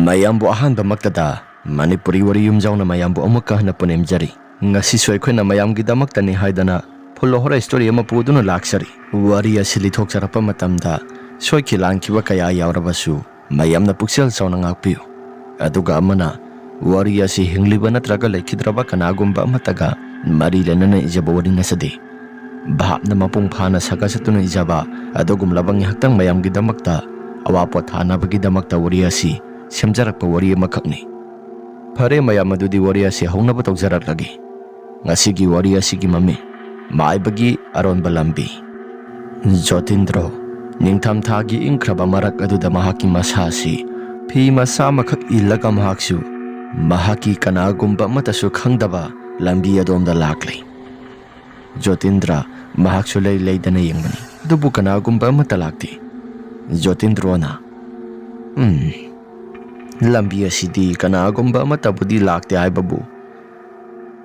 mayambu ahanba maktada Manipuri wari yumjauna mayambu amukka hana punemjari ngasi soikhona mayamgidamakta ni haidana phulo hora story ama puduna laksari wari asili thokcharapa matamda soikhi langkiba kaya yaurabasu mayamna puksel sauna ngakpiu aduga amana wari asi hingliba natraga lekhidraba kanagumba amataga mari lenana ijaba wari nasade bhapna mapung phana sakasatuna ijaba adugum labang haktang mayamgidamakta awapot hanabgidamakta wari asi semjarakpa wari amakhakni phare mayam adudi wari asi haunaba tawjaraklagi ngasigi wari asigi mami maibagi aronba lambi Jotindro ningtham thagi ingkraba marak aduda mahaki masasi phi masa makhak ilaga mahaksu mahaki kanagumba matasu khangdaba lambi adomda lakli Jotindra mahaksu lei leidana yengmani dubu kanagumba matalakti Jotindrona lambi asidi kanagumba matabudi lakte aibabu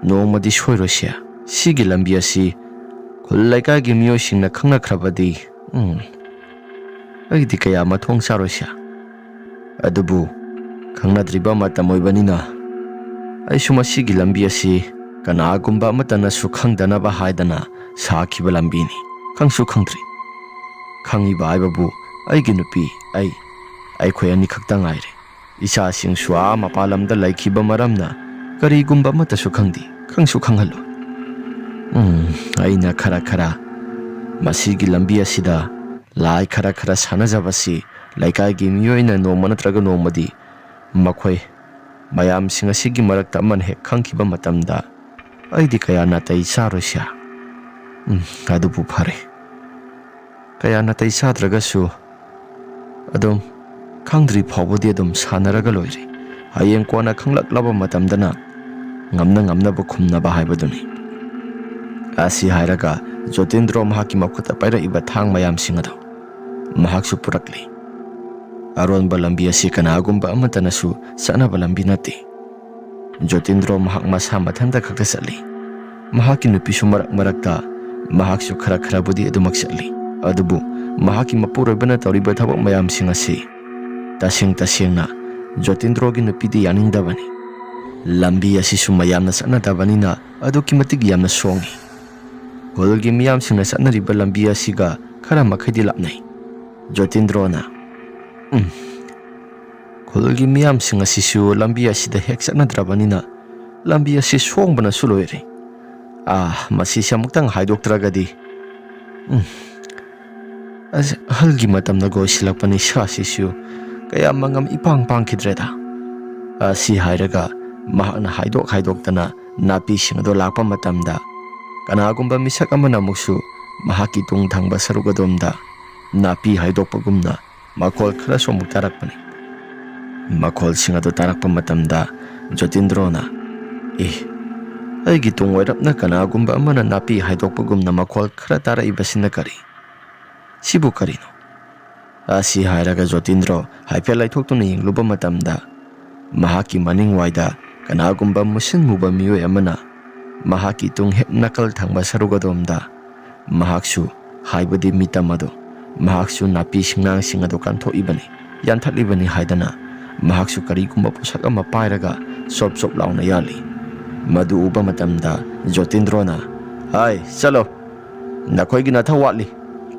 nongmadi soirosya sigi lambi asi khulaikai gi miyosingna khangnakrabadi aidi kaya mathong sarosya adubu khangnadriba matam oibanina aisu masigi lambi asi kanagumba matana su khangdanaba haidana sakhiba lambini khangsu khangdri khangiba aibabu aigi nupi ai khoyani khakta ngaire isa sing swa mapalamda laikhiba maramna karigumba matasu khangdi khangsu khanghalu aina khara masigi lambi asida lai khara sanajabasi laikai gi miyoina noma natraga nomadi makhoi mayam sing asigi marakta man he khangkiba matamda aidi kaya natai sarosya adubu phare kaya natai sadragasu adom khangdri phawbodi adom sanaraga loire hayeng kona khanglaklaba matamdana ngamna bu khumna ba haibaduni asi hairaga Jotindro mahaki makhuta paira iba thang mayam singado mahaksu purakli aron balambi asi kanagumba amatanasu sana balambi nati Jotindro mahak masa mathanda khakta sali mahaki nupi marakta mahaksu khara budi adumak sali adubu mahaki mapurabana tawriba thabak mayam singasi tasingna Jotindro gi nupi di yaningdabani lambi asi sumayamna sana dabanina aduki matig yamna songi Golgi miyam singna sanariba lambi asiga khara makhadi lapnai Jotindrona Golgi miyam singa sisu lambi asida hek sanadrabanina lambi asi songbana suloire masi samuktang haidoktragadi halgi matamna go silakpani sa sisu kaya mangam ipang khidreda asi hairaga mahakna haidoktana napi singado lakpa matamda kanagumba misak amana muksu mahaki tung thangba sarugadomda napi haidokpagumna makhol khara somuk tarakpani makhol singado tarakpa matamda Jotindrona aigi tung wairapna kanagumba amana napi haidokpagumna makhol khara taraibasina kari sibu karino asi hairaga Jotindro haipya laithoktuna yengluba matamda mahaki maning waida kanagumba musin muba miyoi amana mahaki tung hep nakal thangba sarugadomda mahaksu haibadi mitamado mahaksu napi singnang singado kanthok ibani yanthaklibani haidana mahaksu karigumba pusak ama pairaga sop launa yali madu uba matamda Jotindrona chalo nakhoi gi nathau watli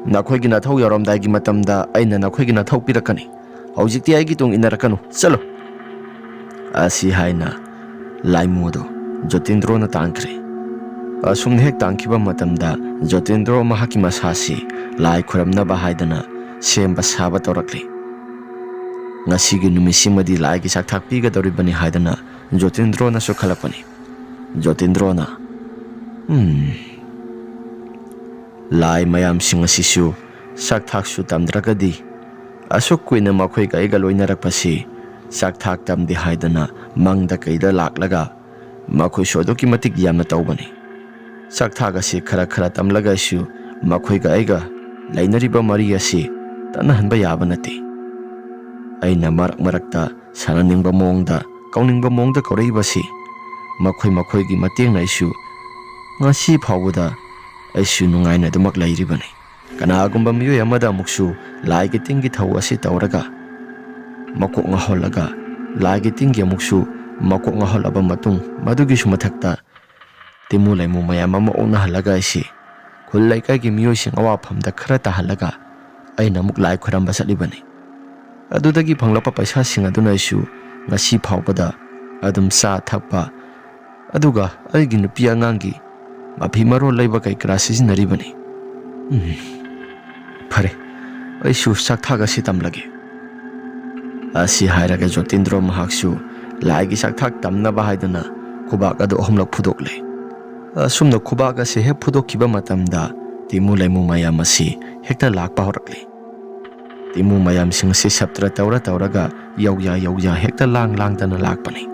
nakhoi gi nathau yaramdai gi matamda aina nakhoi gi nathau pirakani hojikti ai gi tung inarakanu chalo asi haina laimudo Jotindrona tangkre asum hek tangkiba matamda Jotindro mahaki masasi lai khuramna ba haidana semba saba torakli ngasigi numisimadi lai gi sakthak piga doribani haidana Jotindrona su khalapani Jotindrona lai mayam singa sisu sakthak su tamdragadi asuk kuina makhoi ga iga loinarakpasi sakthak tamdi haidana mangda kaida laklaga makhoi sodoki matik yamna tawbani sakthak asi khara tamlaga su makhoi ga aiga lainariba mari asi tanahanba yaba nati aina marakta sananingba mongda kauningba mongda koreibasi makhoi gi mateng naisu ngasi phawuda aisu nungaina dumak lairibani kanagumba miyoi amada muksu lai gi tingi thau asi tawraga makok nga holaga ꯂꯥꯏꯒꯤ ꯇꯤꯡꯒꯤ ꯑꯃꯨꯛꯁꯨ ꯃꯀꯣꯛ ꯉꯥꯎꯍꯜꯂꯕ ꯃꯇꯨꯡ ꯃꯗꯨꯒꯤꯁꯨ ꯃꯊꯛꯇ ꯇꯤꯃꯨ ꯂꯩꯃꯨ ꯃꯌꯥꯝ ꯑꯃ ꯑꯣꯛꯅꯍꯜꯂꯒ ꯑꯩꯁꯤ ꯈꯨꯜ ꯂꯩꯀꯥꯏꯒꯤ ꯃꯤꯑꯣꯏꯁꯤꯡ ꯑꯋꯥꯐꯝꯗ ꯈꯔ ꯇꯥꯍꯜꯂꯒ ꯑꯩꯅ ꯑꯃꯨꯛ ꯂꯥꯏ ꯈꯣꯏꯔꯝꯕ ꯆꯠꯂꯤꯕꯅꯤ꯫ ꯑꯗꯨꯗꯒꯤ ꯐꯪꯂꯛꯄ ꯄꯩꯁꯥꯁꯤꯡ ꯑꯗꯨꯅ ꯑꯩꯁꯨ ꯉꯁꯤ ꯐꯥꯎꯕꯗ ꯑꯗꯨꯝ ꯆꯥ ꯊꯛꯄ ꯑꯗꯨꯒ ꯑꯩꯒꯤ ꯅꯨꯄꯤ ꯑꯉꯥꯡꯒꯤ ꯃꯐꯤ ꯃꯔꯣꯜ ꯂꯩꯕ ꯀꯩ ꯀꯔꯥ ꯁꯤꯖꯤꯟꯅꯔꯤꯕꯅꯤ꯫ ꯐꯔꯦ, ꯑꯩꯁꯨ ꯆꯥꯛꯊꯥꯛ ꯑꯁꯤ ꯇꯝꯂꯒꯦ꯫ ꯑꯁꯤ ꯍꯥꯏꯔꯒ ꯖꯣꯇꯤꯟꯗ꯭ꯔꯣ ꯃꯍꯥꯛꯁꯨ ꯂꯥꯏꯒꯤ ꯆꯥꯛꯊꯥꯛ ꯇꯝꯅꯕ ꯍꯥꯏꯗꯨꯅ ꯈꯨꯕꯥꯛ ꯑꯗꯨ 3ꯂꯛ ꯐꯨꯗꯣꯛꯂꯦ꯫ ꯑꯁꯨꯝꯅ ꯈꯨꯕꯥꯛ ꯑꯁꯤ ꯍꯦꯛ ꯐꯨꯗꯣꯛꯈꯤꯕ ꯃꯇꯝꯗ ꯇꯤꯃꯨ ꯂꯩꯃꯨ ꯃꯌꯥꯝ ꯑꯁꯤ ꯍꯦꯛꯇ ꯂꯥꯛꯄ ꯍꯧꯔꯛꯂꯦ꯫ ꯇꯤꯃꯨ ꯃꯌꯥꯝꯁꯤꯡ ꯑꯁꯤ ꯁꯞꯇ꯭ꯔ ꯇꯧꯔꯒ ꯌꯧꯌꯥ ꯍꯦꯛꯇ ꯂꯥꯡꯗꯅ ꯂꯥꯛꯄꯅꯤ꯫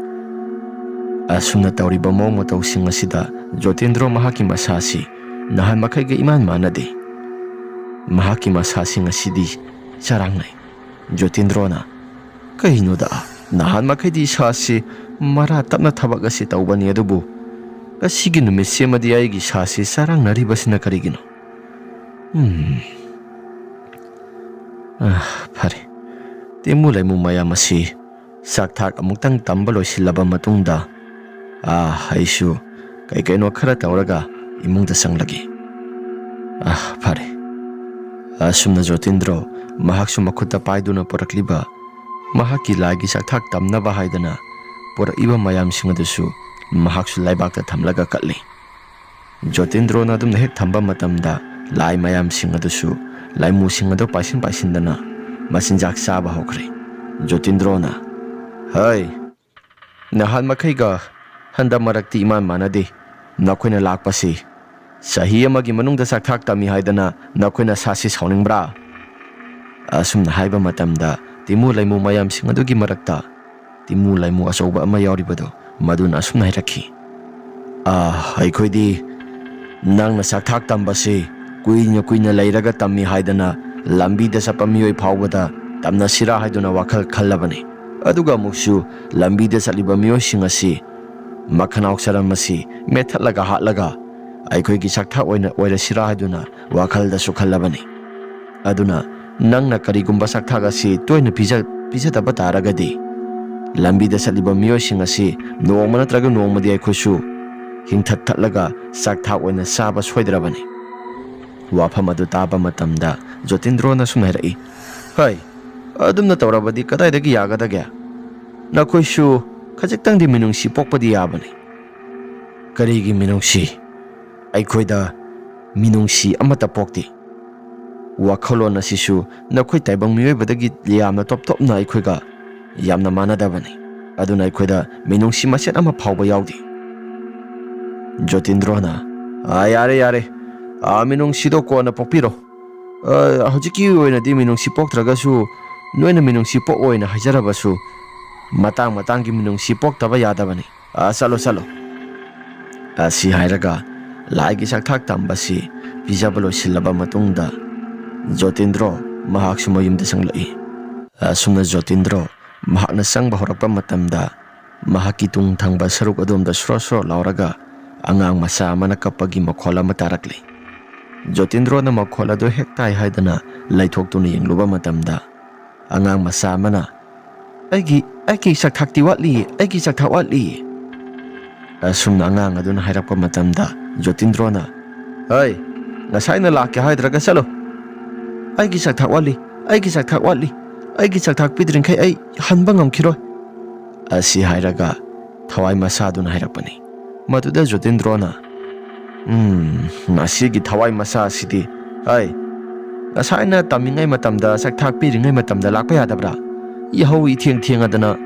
ꯑꯁꯨꯝꯅ ꯇꯧꯔꯤꯕ ꯃꯑꯣꯡ ꯃꯇꯧꯁꯤꯡ ꯑꯁꯤꯗ ꯖꯣꯇꯤꯟꯗ꯭ꯔꯣ ꯃꯍꯥꯛꯀꯤ ꯃꯁꯥꯁꯤ ꯅꯍꯥꯟ ꯃꯈꯩꯒ ꯏꯃꯥꯟ ꯃꯥꯟꯅꯗꯦ꯫ ꯃꯍꯥꯛꯀꯤ ꯃꯁꯥꯁꯤꯡ ꯑꯁꯤꯗꯤ ꯆꯔꯥꯡꯅꯩ꯫ ꯖꯣꯇꯤꯟꯗ꯭ꯔꯣꯅ "ꯀꯩꯅꯣꯗ, ꯅꯍꯥꯟ ꯃꯈꯩꯗꯤ ꯏꯁꯥꯁꯤ ꯃꯔꯥ ꯇꯞꯅ ꯊꯕꯛ ꯑꯁꯤ ꯇꯧꯕꯅꯤ, ꯑꯗꯨꯕꯨ ꯉꯁꯤꯒꯤ ꯅꯨꯃꯤꯠꯁꯤꯃꯗꯤ ꯑꯩꯒꯤ ꯏꯁꯥꯁꯤ ꯆꯔꯥꯡꯅꯔꯤꯕꯁꯤꯅ ꯀꯔꯤꯒꯤꯅꯣ? ꯐꯔꯦ, ꯇꯤꯃꯨ ꯂꯩꯃꯨ ꯃꯌꯥꯝ ꯑꯁꯤ ꯆꯥꯛꯊꯥꯛ ꯑꯃꯨꯛꯇꯪ ꯇꯝꯕ ꯂꯣꯏꯁꯤꯜꯂꯕ ꯃꯇꯨꯡꯗ ꯑꯩꯁꯨ ꯀꯩꯅꯣ ꯈꯔ ꯇꯧꯔꯒ ꯏꯃꯨꯡꯗ ꯆꯪꯂꯒꯦ꯫ ꯐꯔꯦ." ꯑꯁꯨꯝꯅ ꯖꯣꯇꯤꯟꯗ꯭ꯔꯣ ꯃꯍꯥꯛꯁꯨ ꯃꯈꯨꯠꯇ ꯄꯥꯏꯗꯨꯅ ꯄꯨꯔꯛꯂꯤꯕ ꯃꯍꯥꯛꯀꯤ ꯂꯥꯏꯒꯤ ꯆꯥꯛꯊꯥꯛ ꯇꯝꯅꯕ ꯍꯥꯏꯗꯅ ꯄꯨꯔꯛꯏꯕ ꯃꯌꯥꯝꯁꯤꯡ ꯑꯗꯨꯁꯨ ꯃꯍꯥꯛꯁꯨ ꯂꯩꯕꯥꯛꯇ ꯊꯝꯂꯒ ꯀꯠꯂꯤ꯫ ꯖꯣꯇꯤꯟꯗ꯭ꯔꯣꯅ ꯑꯗꯨꯝꯅ ꯍꯦꯛ ꯊꯝꯕ ꯃꯇꯝꯗ ꯂꯥꯏ ꯃꯌꯥꯝꯁꯤꯡ ꯑꯗꯨꯁꯨ ꯂꯥꯏꯃꯨꯁꯤꯡ ꯑꯗꯨ ꯄꯥꯏꯁꯤꯟꯗꯅ ꯃꯆꯤꯟꯖꯥꯛ ꯆꯥꯕ ꯍꯧꯈ꯭ꯔꯦ꯫ ꯖꯣꯇꯤꯟꯗ꯭ꯔꯣꯅ "ꯍꯩ, ꯅꯍꯥꯟ ꯃꯈꯩꯒ ꯍꯟꯗꯛ ꯃꯔꯛꯇꯤ ꯏꯃꯥꯟ ꯃꯥꯟꯅꯗꯦ꯫ ꯅꯈꯣꯏꯅ ꯂꯥꯛꯄꯁꯤ ꯆꯍꯤ ꯑꯃꯒꯤ ꯃꯅꯨꯡꯗ ꯆꯥꯛꯊꯥꯛ ꯇꯝꯃꯤ ꯍꯥꯏꯗꯅ ꯅꯈꯣꯏꯅ ꯁꯥꯁꯤ ꯁꯥꯎꯅꯤꯡꯕ꯭ꯔꯥ?" ꯑꯁꯨꯝꯅ ꯍꯥꯏꯕ ꯃꯇꯝꯗ ꯇꯤꯃꯨ ꯂꯩꯃꯨ ꯃꯌꯥꯝꯁꯤꯡ ꯑꯗꯨꯒꯤ ꯃꯔꯛꯇ ꯇꯤꯃꯨ ꯂꯩꯃꯨ ꯑꯆꯧꯕ ꯑꯃ ꯌꯥꯎꯔꯤꯕꯗꯣ ꯃꯗꯨꯅ ꯑꯁꯨꯝꯅ ꯍꯥꯏꯔꯛꯈꯤ: "ꯑꯩꯈꯣꯏꯗꯤ ꯅꯪꯅ ꯆꯥꯛꯊꯥꯛ ꯇꯝꯕꯁꯤ ꯀꯨꯏꯅ ꯂꯩꯔꯒ ꯇꯝꯃꯤ ꯍꯥꯏꯗꯅ ꯂꯝꯕꯤꯗ ꯆꯠꯄ ꯃꯤꯑꯣꯏ ꯐꯥꯎꯕꯗ ꯇꯝꯅꯁꯤꯔꯥ ꯍꯥꯏꯗꯨꯅ ꯋꯥꯈꯜ ꯈꯜꯂꯕꯅꯤ꯫ ꯑꯗꯨꯒ ꯑꯃꯨꯛꯁꯨ ꯂꯝꯕꯤꯗ ꯆꯠꯂꯤꯕ ꯃꯤꯑꯣꯏꯁꯤꯡ ꯑꯁꯤ ꯃꯈꯅꯥꯎ ꯆꯔꯝ ꯑꯁꯤ ꯃꯦꯠꯊꯠꯂꯒ ꯍꯥꯠꯂꯒ ꯑꯩꯈꯣꯏꯒꯤ ꯆꯥꯛꯊꯥꯛ ꯑꯣꯏꯔꯁꯤꯔꯥ ꯍꯥꯏꯗꯨꯅ ꯋꯥꯈꯜꯗꯁꯨ ꯈꯜꯂꯕꯅꯤ꯫ ꯑꯗꯨꯅ ꯅꯪꯅ ꯀꯔꯤꯒꯨꯝꯕ ꯆꯥꯛꯊꯥꯛ ꯑꯁꯤ ꯇꯣꯏꯅ ꯄꯤꯖꯗꯕ ꯇꯥꯔꯒꯗꯤ ꯂꯝꯕꯤꯗ ꯆꯠꯂꯤꯕ ꯃꯤꯑꯣꯏꯁꯤꯡ ꯑꯁꯤ ꯅꯣꯡꯃ ꯅꯠꯇ꯭ꯔꯒ ꯅꯣꯡꯃꯗꯤ ꯑꯩꯈꯣꯏꯁꯨ ꯍꯤꯡꯊꯠꯂꯒ ꯆꯥꯛꯊꯥꯛ ꯑꯣꯏꯅ ꯆꯥꯕ ꯁꯣꯏꯗ꯭ꯔꯕꯅꯤ." ꯋꯥꯐꯝ ꯑꯗꯨ ꯇꯥꯕ ꯃꯇꯝꯗ ꯖꯣꯇꯤꯟꯗ꯭ꯔꯣꯅ ꯁꯨꯝ ꯍꯥꯏꯔꯛꯏ: "ꯍꯩ, ꯑꯗꯨꯝꯅ ꯇꯧꯔꯕꯗꯤ ꯀꯗꯥꯏꯗꯒꯤ ꯌꯥꯒꯗꯒꯦ? ꯅꯈꯣꯏꯁꯨ ꯈꯖꯤꯛꯇꯪꯗꯤ ꯃꯤꯅꯨꯡꯁꯤ ꯄꯣꯛꯄꯗꯤ ꯌꯥꯕꯅꯤ." "ꯀꯔꯤꯒꯤ ꯃꯤꯅꯨꯡꯁꯤ? ꯑꯩꯈꯣꯏꯗ ꯃꯤꯅꯨꯡꯁꯤ ꯑꯃꯠꯇ ꯄꯣꯛꯇꯦ꯫ ꯋꯥꯈꯜꯂꯣꯟ ꯑꯁꯤꯁꯨ ꯅꯈꯣꯏ ꯇꯥꯏꯕꯪ ꯃꯤꯑꯣꯏꯕꯗꯒꯤ ꯌꯥꯝꯅ ꯇꯣꯞ-ꯇꯣꯞꯅ ꯑꯩꯈꯣꯏꯒ ꯌꯥꯝꯅ ꯃꯥꯟꯅꯗꯕꯅꯤ꯫ ꯑꯗꯨꯅ ꯑꯩꯈꯣꯏꯗ ꯃꯤꯅꯨꯡꯁꯤ ꯃꯆꯦꯠ ꯑꯃ ꯐꯥꯎꯕ ꯌꯥꯎꯗꯦ." ꯖꯣꯇꯤꯟꯗ꯭ꯔꯣꯅ "ꯌꯥꯔꯦ, ꯃꯤꯅꯨꯡꯁꯤꯗꯣ ꯀꯣꯟꯅ ꯄꯣꯛꯄꯤꯔꯣ. ꯍꯧꯖꯤꯛꯀꯤ ꯑꯣꯏꯅꯗꯤ ꯃꯤꯅꯨꯡꯁꯤ ꯄꯣꯛꯇ꯭ꯔꯒꯁꯨ ꯅꯣꯏꯅ ꯃꯤꯅꯨꯡꯁꯤ ꯄꯣꯛꯑꯣꯏꯅ ꯍꯥꯏꯖꯔꯕꯁꯨ ꯃꯇꯥꯡ ꯃꯇꯥꯡꯒꯤ ꯃꯤꯅꯨꯡꯁꯤ ꯄꯣꯛꯇꯕ ꯌꯥꯗꯕꯅꯤ. ꯆꯠꯂꯣ." ꯑꯁꯤ ꯍꯥꯏꯔꯒ ꯂꯥꯏꯒꯤ ꯆꯥꯛꯊꯥꯛ ꯇꯝꯕꯁꯤ ꯄꯤꯖꯕ ꯂꯣꯏꯁꯤꯜꯂꯕ ꯃꯇꯨꯡꯗ ꯖꯣꯇꯤꯟꯗ꯭ꯔꯣ ꯃꯍꯥꯛꯁꯨ ꯃꯌꯨꯝꯗ ꯆꯪꯂꯛꯏ꯫ ꯑꯁꯨꯝꯅ ꯖꯣꯇꯤꯟꯗ꯭ꯔꯣ ꯃꯍꯥꯛꯅ ꯆꯪꯕ ꯍꯧꯔꯛꯄ ꯃꯇꯝꯗ ꯃꯍꯥꯛꯀꯤ ꯇꯨꯡ ꯊꯪꯕ ꯁꯔꯨꯛ ꯑꯗꯣꯝꯗ ꯁꯣꯔꯣ ꯂꯥꯎꯔꯒ ꯑꯉꯥꯡ ꯃꯆꯥ ꯑꯃꯅ ꯀꯞꯄꯒꯤ ꯃꯈꯣꯜ ꯑꯃ ꯇꯥꯔꯛꯂꯤ꯫ ꯖꯣꯇꯤꯟꯗ꯭ꯔꯣꯅ ꯃꯈꯣꯜ ꯑꯗꯨ ꯍꯦꯛ ꯇꯥꯏ ꯍꯥꯏꯗꯅ ꯂꯩꯊꯣꯛꯇꯨꯅ ꯌꯦꯡꯂꯨꯕ ꯃꯇꯝꯗ ꯑꯉꯥꯡ ꯃꯆꯥ ꯑꯃꯅ "ꯑꯩꯒꯤ ꯆꯥꯛꯊꯥꯛꯇꯤ ꯋꯥꯠꯂꯤꯌꯦ, ꯑꯩꯒꯤ ꯆꯥꯛꯊꯥꯛ ꯋꯥꯠꯂꯤꯌꯦ." ꯑꯁꯨꯝꯅ ꯑꯉꯥꯡ ꯑꯗꯨꯅ ꯍꯥꯏꯔꯛꯄ ꯃꯇꯝꯗ ꯖꯣꯇꯤꯟꯗ꯭ꯔꯣꯅ "ꯍꯩ, ꯉꯁꯥꯏꯅ ꯂꯥꯛꯀꯦ ꯍꯥꯏꯗ꯭ꯔꯒ ꯆꯠꯂꯣ. ꯑꯩꯒꯤ ꯆꯥꯛꯊꯥꯛ ꯋꯥꯠꯂꯤ, ꯑꯩꯒꯤ ꯆꯥꯛꯊꯥꯛ ꯋꯥꯠꯂꯤ. ꯑꯩꯒꯤ ꯆꯥꯛꯊꯥꯛ ꯄꯤꯗ꯭ꯔꯤꯡꯈꯩ ꯑꯩ ꯍꯟꯕ ꯉꯝꯈꯤꯔꯣꯏ." ꯑꯁꯤ ꯍꯥꯏꯔꯒ ꯊꯋꯥꯏ ꯃꯆꯥꯗꯨꯅ ꯍꯥꯏꯔꯛꯄꯅꯤ꯫ ꯃꯗꯨꯗ ꯖꯣꯇꯤꯟꯗ꯭ꯔꯣꯅ "ꯉꯁꯤꯒꯤ ꯊꯋꯥꯏ ꯃꯆꯥ ꯑꯁꯤꯗꯤ, ꯍꯩ, ꯉꯁꯥꯏꯅ ꯇꯝꯃꯤꯉꯩ ꯃꯇꯝꯗ ꯆꯥꯛꯊꯥꯛ ꯄꯤꯔꯤꯉꯩ ꯃꯇꯝꯗ ꯂꯥꯛꯄ ꯌꯥꯗꯕ꯭ꯔꯥ? ꯌꯥꯍꯧ ꯊꯦꯡꯉꯗꯅ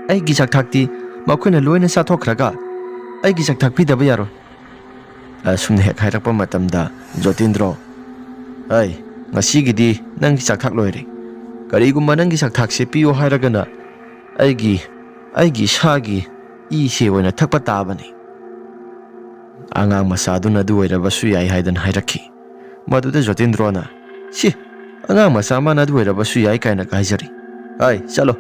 ꯑꯩꯒꯤ ꯆꯥꯛꯊꯥꯛꯇꯤ ꯃꯈꯣꯏꯅ ꯂꯣꯏꯅ ꯆꯥꯊꯣꯛꯈ꯭ꯔꯒ ꯑꯩꯒꯤ ꯆꯥꯛꯊꯥꯛ ꯄꯤꯗꯕ ꯌꯥꯔꯣꯏ." ꯑꯁꯨꯝꯅ ꯍꯦꯛ ꯍꯥꯏꯔꯛꯄ ꯃꯇꯝꯗ ꯖꯣꯇꯤꯟꯗ꯭ꯔꯣ "ꯍꯩ, ꯉꯁꯤꯒꯤꯗꯤ ꯅꯪꯒꯤ ꯆꯥꯛꯊꯥꯛ ꯂꯣꯏꯔꯦ. ꯀꯔꯤꯒꯨꯝꯕ ꯅꯪꯒꯤ ꯆꯥꯛꯊꯥꯛꯁꯦ ꯄꯤꯌꯣ ꯍꯥꯏꯔꯒꯅ ꯑꯩꯒꯤ ꯏꯁꯥꯒꯤ ꯏꯁꯦ ꯑꯣꯏꯅ ꯊꯛꯄ ꯇꯥꯕꯅꯤ." ꯑꯉꯥꯡ ꯃꯆꯥꯗꯨꯅ ꯑꯗꯨ ꯑꯣꯏꯔꯕꯁꯨ ꯌꯥꯏ ꯍꯥꯏꯗꯅ ꯍꯥꯏꯔꯛꯈꯤ꯫ ꯃꯗꯨꯗ ꯖꯣꯇꯤꯟꯗ꯭ꯔꯣꯅ "ꯑꯉꯥꯡ ꯃꯆꯥ ꯑꯃꯅ ꯑꯗꯨ ꯑꯣꯏꯔꯕꯁꯨ ꯌꯥꯏ ꯀꯥꯏꯅ ꯍꯥꯏꯖꯔꯤ. ꯍꯩ, ꯆꯠꯂꯣ."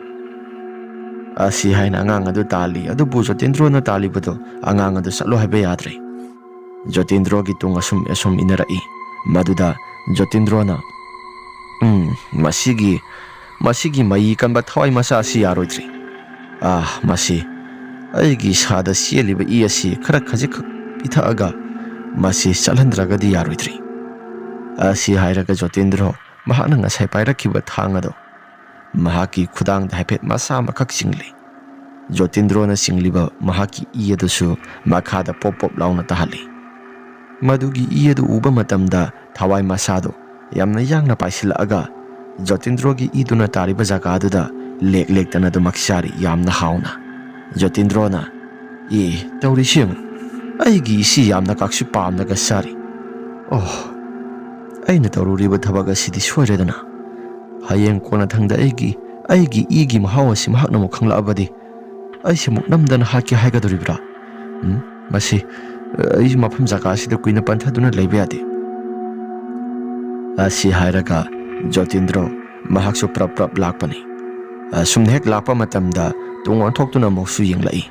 ꯑꯁꯤ ꯍꯥꯏꯅ ꯑꯉꯥꯡ ꯑꯗꯨ ꯇꯥꯜꯂꯤ, ꯑꯗꯨꯕꯨ ꯖꯣꯇꯤꯟꯗ꯭ꯔꯣꯅ ꯇꯥꯜꯂꯤꯕꯗꯣ ꯑꯉꯥꯡ ꯑꯗꯨ ꯆꯠꯂꯣ ꯍꯥꯏꯕ ꯌꯥꯗ꯭ꯔꯦ꯫ ꯖꯣꯇꯤꯟꯗ꯭ꯔꯣꯒꯤ ꯇꯨꯡ ꯑꯁꯨꯝ ꯏꯟꯅꯔꯛꯏ꯫ ꯃꯗꯨꯗ ꯖꯣꯇꯤꯟꯗ꯭ꯔꯣꯅ "ꯃꯁꯤꯒꯤ masigi mai kanba thawai masa si yaroidri masi aigi sada sieliba i asi khara khajik pithaga masi chalhandragadi yaroidri asi hairaga Jotindro mahakna ngasai pairakhiba thangado mahaki khudang da haipet masa makak singli Jotindro na singliba mahaki iedusu makhada pop launa tahali madugi iedu uba matamda thawai masado yamna yangna paisilaga Jotindro gi iduna tariba jagaduda lek tana du maksari yamna hauna Jotindro na tauri sing aigi si yamna kaksu pamna ga sari aina taururiba thabaga sidi soiredana hayeng kona thangda aigi igi mahawa si mahakna mo khangla abadi aisi muk namdana haki haigadoribra masi ai mafam jaka sida kuina panthaduna leiba yade asi hairaga Jotindro mahaksu prap lakpani sumna hek lakpa matamda tungon thoktuna moksu yenglai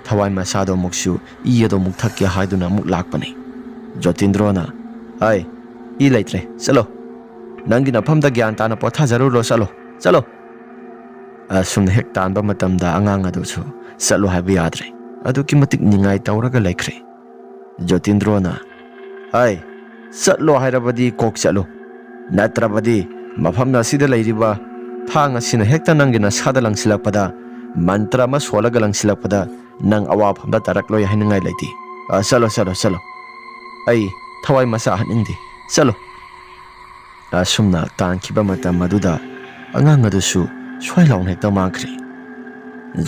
thawai masado moksu iyado muk thakya haiduna muk lakpani Jotindro na ai i laitre chalo nangi na phamda gyan ta na potha jaru ro chalo sumna hek tanba matamda angang adu chu chalo haiba yadre adu ki matik ningai tawraga laikre Jotindro na ai chalo hairabadi kok chalo natrabadi mafamna sida lairiba thang asina hekta nangina sada langsilakpada mantra ma solaga langsilakpada nang awa phamda tarakloi hainangai laiti chalo ai thawai masa haningdi chalo sumna tankhiba matam maduda angang adusu swai lawn hekta mangkhri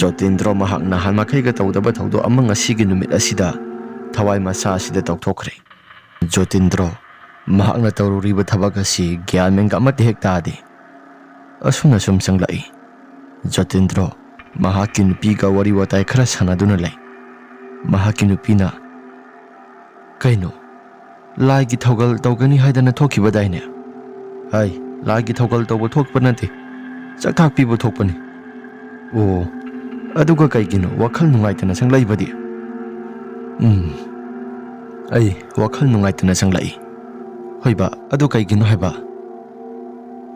Jotindro mahakna hanmakhaiga tawdaba thawdo amang asigi numit asida thawai masa asida tawthokre Jotindro mahakna tawruriba thabak asi gyan menga amati hekta adi asuna sum sanglai Jotindro mahaki nupiga wari watai khara sanaduna lai mahaki nupina kaino laigi thogal tawgani haidana thokhiba daine hai laigi thogal tawbo thokpa nate chakthak pibu thokpani aduga kaigino wakhal nungaitana sanglai ai wakhal nungaitana sanglai hoiba adu kaigino haiba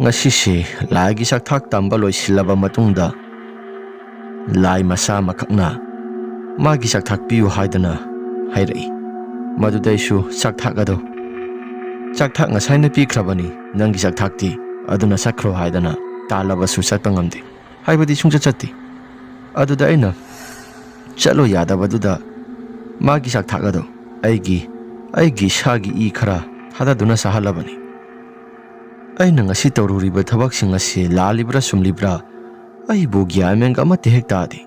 ngasi laigi chakthak tamba loisilaba matungda lai masa makakna magi chakthak piu haidana hairai madudaisu chakthak ado chakthak ngasai na pikhrabani nangi chakthakti aduna sakro haidana talabasu satpangamde haibadi sungcha chatti aduda aina chalo yadabaduda magi chakthak ado aigi shagi i khara thadaduna sahalabani aina ngasi tawruriba thabaksin asi lalibra sumlibra aibu gyamenga amate hekta adi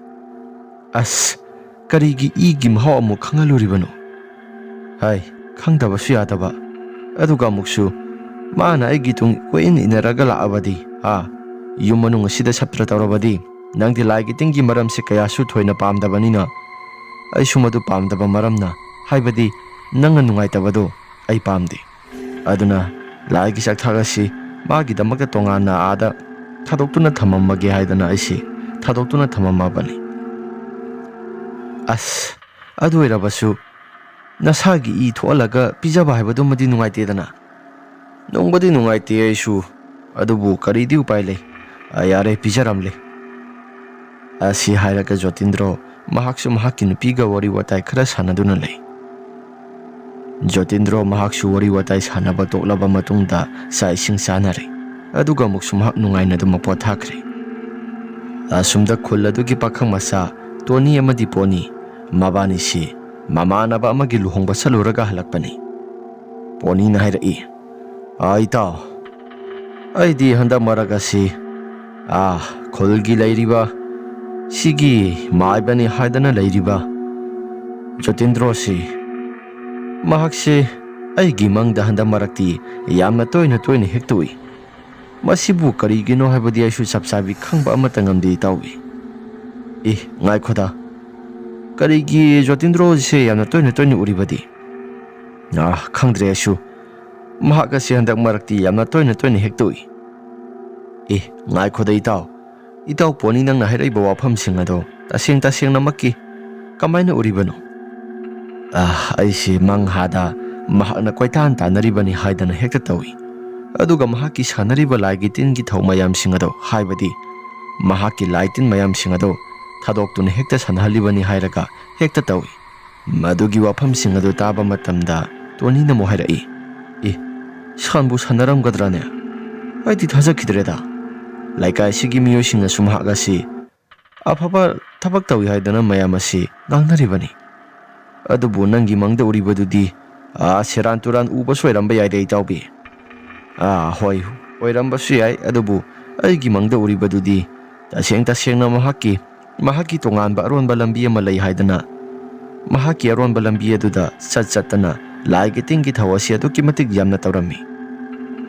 karigi igi mahaw amu khangaluribano hai khangdabasu yadaba aduga muksu mana aigi tung koin inaraga laabadi yumanung asida saptra tawrabadi nangdi laigi tingi maram se kaya su thoina pamdabanina ai sumadu pamdaba maramna haibadi nanga nungaitabado ai pamde aduna laigi chakthagasi magi damaka tongana ada thadokuna thamamage haidana aisi thadokuna thamamabani adu erabasu nasagi i tholaga pijaba haibadu madi nungaitedana nongbadi nungaite aisu adubu karidi upai le yare pijaramle asi hairaga Jotindro mahaksu mahaki nupiga wari watai khara sanaduna lei Jotindro mahaksu wari watai sanaba toklaba matungda sai sing sanare aduga muksu mahak nungaina dum pothakre asumda khulladugi pakhang masa Tony amadi Pony mabani si mamanaba amagi luhongba saluraga halakpani Pony na hairai aita aidi handa maragasi khulgi lairiba sigi maibani haidana lairiba Jotindro si mahakse aigi mangda handa marakti yamna toina hektui masibu karigino haibadi aisu sapsabi khangba amata ngamdi tawi ngai khoda karigi Jotindro se yamna toina uribadi khangdre aisu mahaka se handak marakti yamna toina hektui ngai khoda itaw Pony nang na hairai bawa pham singado taseng namaki kamaina uribano aisi manghada mahakna koitan tanaribani haidana hekta tawi ꯑꯗꯨꯒ ꯃꯍꯥꯛꯀꯤ ꯁꯥꯟꯅꯔꯤꯕ ꯂꯥꯏꯒꯤ ꯇꯤꯟꯒꯤ ꯊꯧ ꯃꯌꯥꯝꯁꯤꯡ ꯑꯗꯣ ꯍꯥꯏꯕꯗꯤ ꯃꯍꯥꯛꯀꯤ ꯂꯥꯏ ꯇꯤꯟ ꯃꯌꯥꯝꯁꯤꯡ ꯑꯗꯣ ꯊꯥꯗꯣꯛꯇꯨꯅ ꯍꯦꯛꯇ ꯁꯥꯟꯅꯍꯜꯂꯤꯕꯅꯤ ꯍꯥꯏꯔꯒ ꯍꯦꯛꯇ ꯇꯧꯏ꯫ ꯃꯗꯨꯒꯤ ꯋꯥꯐꯝꯁꯤꯡ ꯑꯗꯨ ꯇꯥꯕ ꯃꯇꯝꯗ ꯇꯣꯅꯤꯅ ꯑꯃꯨꯛ ꯍꯥꯏꯔꯛꯏ, ꯁꯥꯟꯕꯨ ꯁꯥꯟꯅꯔꯝꯒꯗ꯭ꯔꯥꯅꯦ? ꯑꯩꯗꯤ ꯊꯥꯖꯈꯤꯗ꯭ꯔꯦꯗ꯫ ꯂꯩꯀꯥꯏꯁꯤꯒꯤ ꯃꯤꯑꯣꯏꯁꯤꯡꯅꯁꯨ ꯃꯍꯥꯛ ꯑꯁꯤ ꯑꯐꯕ ꯊꯕꯛ ꯇꯧꯏ ꯍꯥꯏꯗꯅ ꯃꯌꯥꯝ ꯑꯁꯤ ꯉꯥꯡꯅꯔꯤꯕꯅꯤ꯫ ꯑꯗꯨꯕꯨ ꯅꯪꯒꯤ ꯃꯪꯗ ꯎꯔꯤꯕꯗꯨꯗꯤ ꯁꯦꯔꯥꯟ ꯇꯨꯔꯥꯟ ꯎꯕꯁꯨ ꯑꯣꯏꯔꯝꯕ ꯌꯥꯏꯗ ꯏꯇꯥꯎꯕꯤ꯫ ꯍꯣꯏ ꯑꯣꯏꯔꯝꯕꯁꯨ ꯌꯥꯏ, ꯑꯗꯨꯕꯨ ꯑꯩꯒꯤ ꯃꯪꯗ ꯎꯔꯤꯕꯗꯨꯗꯤ ꯇꯁꯦꯡꯅ ꯃꯍꯥꯛꯀꯤ ꯇꯣꯉꯥꯟꯕ ꯑꯔꯣꯟꯕ ꯂꯝꯕꯤ ꯑꯃ ꯂꯩ ꯍꯥꯏꯗꯅ ꯃꯍꯥꯛꯀꯤ ꯑꯔꯣꯟꯕ ꯂꯝꯕꯤ ꯑꯗꯨꯗ ꯆꯠꯇꯅ ꯂꯥꯏꯒꯤ ꯇꯤꯟꯒꯤ ꯊꯧ ꯑꯁꯤ ꯑꯗꯨꯛꯀꯤ ꯃꯇꯤꯛ ꯌꯥꯝꯅ ꯇꯧꯔꯝꯃꯤ꯫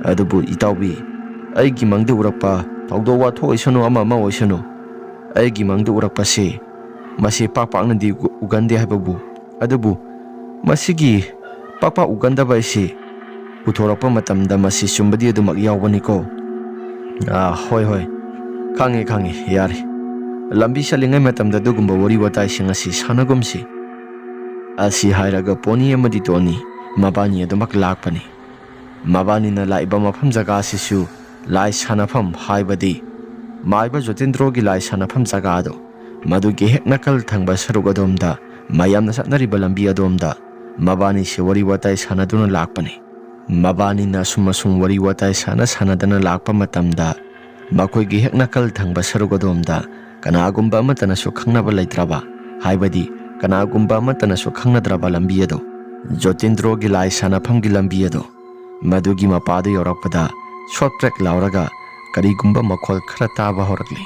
ꯑꯗꯨꯕꯨ ꯏꯇꯥꯎꯕꯤ, ꯑꯩꯒꯤ ꯃꯪꯗ ꯎꯔꯛꯄ ꯊꯧꯗꯣꯛ ꯋꯥꯊꯣꯛ ꯑꯣꯏꯁꯅꯨ ꯑꯃ ꯑꯣꯏꯁꯅꯨ, ꯑꯩꯒꯤ ꯃꯪꯗ ꯎꯔꯛꯄꯁꯤ ꯃꯁꯤ ꯄꯥꯛꯅꯗꯤ ꯎꯒꯟꯗꯦ ꯍꯥꯏꯕꯕꯨ, ꯑꯗꯨꯕꯨ ꯃꯁꯤꯒꯤ ꯄꯥꯛ ꯎꯒꯟꯗꯕ ꯑꯁꯤ ꯎꯊꯣꯔꯛꯄ ꯃꯇꯝꯗ ꯃꯁꯤ ꯆꯨꯝꯕꯗꯤ ꯑꯗꯨꯃꯛ ꯌꯥꯎꯕꯅꯤꯀꯣ꯫ ꯍꯣꯏ ꯈꯪꯉꯦ ꯌꯥꯔꯦ꯫ ꯂꯝꯕꯤ ꯆꯠꯂꯤꯉꯩ ꯃꯇꯝꯗ ꯑꯗꯨꯒꯨꯝꯕ ꯋꯥꯔꯤ ꯋꯥꯇꯥꯏꯁꯤꯡ ꯑꯁꯤ ꯁꯥꯟꯅꯒꯨꯝꯁꯤ꯫ ꯑꯁꯤ ꯍꯥꯏꯔꯒ ꯄꯣꯅꯤ ꯑꯃꯗꯤ ꯇꯣꯅꯤ ꯃꯕꯥꯅꯤ ꯑꯗꯨꯃꯛ ꯂꯥꯛꯄꯅꯤ꯫ ꯃꯕꯥꯅꯤꯅ ꯂꯥꯛꯏꯕ ꯃꯐꯝ ꯖꯒꯥ ꯑꯁꯤꯁꯨ ꯂꯥꯏ ꯁꯥꯟꯅꯐꯝ ꯍꯥꯏꯕꯗꯤ ꯃꯥꯏꯕ ꯖꯣꯇꯤꯟꯗ꯭ꯔꯣꯒꯤ ꯂꯥꯏ ꯁꯥꯟꯅꯐꯝ ꯖꯒꯥ ꯑꯗꯣ ꯃꯗꯨꯒꯤ ꯍꯦꯛ ꯅꯥꯀꯜ ꯊꯪꯕ ꯁꯔꯨꯛ ꯑꯗꯣꯝꯗ ꯃꯌꯥꯝꯅ ꯆꯠꯅꯔꯤꯕ ꯂꯝꯕꯤ ꯑꯗꯣꯝꯗ ꯃꯕꯥꯅꯤꯁꯤ ꯋꯥꯔꯤ ꯋꯥꯇꯥꯏ ꯁꯥꯟꯅꯗꯨꯅ ꯂꯥꯛꯄꯅꯤ꯫ ꯃꯕꯥꯅꯤꯅ ꯑꯁꯨꯝ ꯋꯥꯔꯤ ꯋꯥꯇꯥꯏ ꯁꯥꯟꯅꯗꯅ ꯂꯥꯛꯄ ꯃꯇꯝꯗ ꯃꯈꯣꯏꯒꯤ ꯍꯦꯛ ꯅꯥꯀꯜ ꯊꯪꯕ ꯁꯔꯨꯛ ꯑꯗꯣꯝꯗ ꯀꯅꯥꯒꯨꯝꯕ ꯑꯃꯠꯇꯅꯁꯨ ꯈꯪꯅꯕ ꯂꯩꯇ꯭ꯔꯕ, ꯍꯥꯏꯕꯗꯤ ꯀꯅꯥꯒꯨꯝꯕ ꯑꯃꯠꯇꯅꯁꯨ ꯈꯪꯅꯗ꯭ꯔꯕ ꯂꯝꯕꯤ ꯑꯗꯣ, ꯖꯣꯇꯤꯟꯗ꯭ꯔꯣꯒꯤ ꯂꯥꯏ ꯁꯥꯟꯅꯐꯝꯒꯤ ꯂꯝꯕꯤ ꯑꯗꯣ, ꯃꯗꯨꯒꯤ ꯃꯄꯥꯗ ꯌꯧꯔꯛꯄꯗ ꯁꯣꯠ ꯇ꯭ꯔꯦꯛ ꯂꯥꯎꯔꯒ ꯀꯔꯤꯒꯨꯝꯕ ꯃꯈꯣꯜ ꯈꯔ ꯇꯥꯕ ꯍꯧꯔꯛꯂꯤ꯫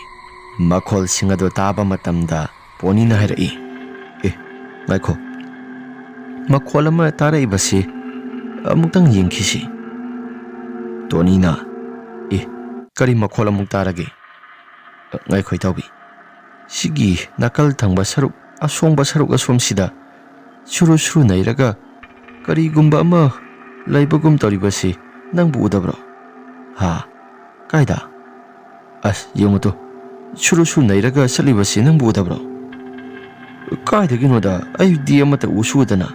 ꯃꯈꯣꯜꯁꯤꯡ ꯑꯗꯨ ꯇꯥꯕ ꯃꯇꯝꯗ ꯄꯣꯅꯤꯅ ꯍꯥꯏꯔꯛꯏ, ꯉꯥꯏꯈꯣ, ꯃꯈꯣꯜ ꯑꯃ ꯇꯥꯔꯛꯏꯕꯁꯤ ꯑꯃꯨꯛꯇꯪ ꯌꯦꯡꯈꯤꯁꯤ꯫ ꯇꯣꯅꯤꯅ, ꯀꯔꯤ ꯃꯈꯣꯜ ꯑꯃꯨꯛ ꯇꯥꯔꯒꯦ? ꯉꯥꯏꯈꯣ ꯏꯇꯥꯎꯕꯤ, ꯁꯤꯒꯤ ꯅꯥꯀꯜ ꯊꯪꯕ ꯁꯔꯨꯛ ꯑꯁꯣꯡꯕ ꯁꯔꯨꯛ ꯑꯁꯣꯝꯁꯤꯗ ꯁꯨꯔꯨ ꯅꯩꯔꯒ ꯀꯔꯤꯒꯨꯝꯕ ꯑꯃ ꯂꯩꯕꯒꯨꯝ ꯇꯧꯔꯤꯕꯁꯤ ꯅꯪꯕꯨ ꯎꯗꯕ꯭ꯔꯣ? ꯀꯥꯏꯗ? ꯌꯦꯡꯉꯨꯇꯣ, ꯁꯨꯔꯨ ꯅꯩꯔꯒ ꯆꯠꯂꯤꯕꯁꯤ ꯅꯪꯕꯨ ꯎꯗꯕ꯭ꯔꯣ? ꯀꯥꯏꯗꯒꯤꯅꯣꯗ, ꯑꯩꯗꯤ ꯑꯃꯠꯇ ꯎꯁꯨ ꯎꯗꯅ꯫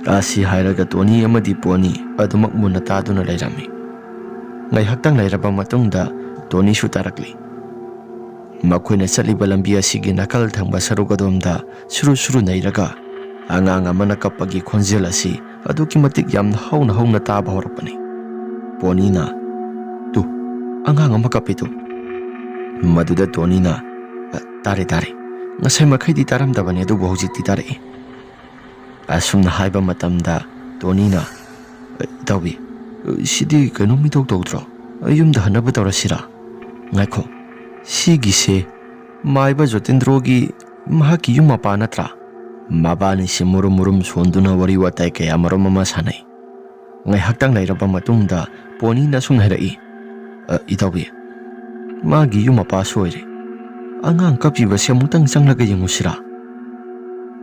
ꯑꯁꯤ ꯍꯥꯏꯔꯒ ꯇꯣꯅꯤ ꯑꯃꯗꯤ ꯄꯣꯅꯤ ꯑꯗꯨꯃꯛ ꯃꯨꯟꯅ ꯇꯥꯗꯨꯅ ꯂꯩꯔꯝꯃꯤ꯫ ꯉꯥꯏꯍꯥꯛꯇꯪ ꯂꯩꯔꯕ ꯃꯇꯨꯡꯗ ꯇꯣꯅꯤꯁꯨ ꯇꯥꯔꯛꯂꯤ꯫ ꯃꯈꯣꯏꯅ ꯆꯠꯂꯤꯕ ꯂꯝꯕꯤ ꯑꯁꯤꯒꯤ ꯅꯥꯀꯜ ꯊꯪꯕ ꯁꯔꯨꯛ ꯑꯗꯣꯝꯗ ꯁꯨꯔꯨ ꯅꯩꯔꯒ ꯑꯉꯥꯡ ꯑꯃꯅ ꯀꯞꯄꯒꯤ ꯈꯣꯟꯖꯦꯜ ꯑꯁꯤ ꯑꯗꯨꯛꯀꯤ ꯃꯇꯤꯛ ꯌꯥꯝꯅ ꯍꯧꯅ ꯇꯥꯕ ꯍꯧꯔꯛꯄꯅꯤ꯫ ꯄꯣꯅꯤꯅ, ꯇꯨ, ꯑꯉꯥꯡ ꯑꯃ ꯀꯞꯄꯤꯗꯨ꯫ ꯃꯗꯨꯗ ꯇꯣꯅꯤꯅ, ꯇꯥꯔꯦ, ꯉꯁꯥꯏ ꯃꯈꯩꯗꯤ ꯇꯥꯔꯝꯗꯕꯅꯤ, ꯑꯗꯨꯕꯨ ꯍꯧꯖꯤꯛꯇꯤ ꯇꯥꯔꯛꯏ꯫ ꯑꯁꯨꯝꯅ ꯍꯥꯏꯕ ꯃꯇꯝꯗ ꯇꯣꯅꯤꯅ, ꯏꯇꯥꯎꯕꯤ, ꯁꯤꯗꯤ ꯀꯩꯅꯣꯝ ꯏꯇꯧ ꯇꯧꯗ꯭ꯔꯣ? ꯌꯨꯝꯗ ꯍꯟꯅꯕ ꯇꯧꯔꯁꯤꯔꯥ? ꯉꯥꯏꯈꯣ, ꯁꯤꯒꯤꯁꯦ ꯃꯥꯏꯕ ꯖꯣꯇꯤꯟꯗ꯭ꯔꯣꯒꯤ ꯃꯍꯥꯛꯀꯤ ꯌꯨꯝ ꯃꯄꯥ ꯅꯠꯇ꯭ꯔꯥ? ꯃꯕꯥꯅꯤꯁꯤ ꯃꯨꯔꯨꯝ ꯁꯣꯟꯗꯨꯅ ꯋꯥꯔꯤ ꯋꯥꯇꯥꯏ ꯀꯌꯥ ꯃꯔꯨꯝ ꯑꯃ ꯁꯥꯟꯅꯩ꯫ ꯉꯥꯏꯍꯥꯛꯇꯪ ꯂꯩꯔꯕ ꯃꯇꯨꯡꯗ ꯄꯣꯅꯤꯅ ꯑꯁꯨꯝ ꯍꯥꯏꯔꯛꯏ, ꯏꯇꯥꯎꯕꯤ, ꯃꯥꯒꯤ ꯌꯨꯝ ꯃꯄꯥꯁꯨ ꯑꯣꯏꯔꯦ꯫ ꯑꯉꯥꯡ ꯀꯞꯄꯤꯕꯁꯤ ꯑꯃꯨꯛꯇꯪ ꯆꯪꯂꯒ ꯌꯦꯡꯉꯨꯁꯤꯔꯥ?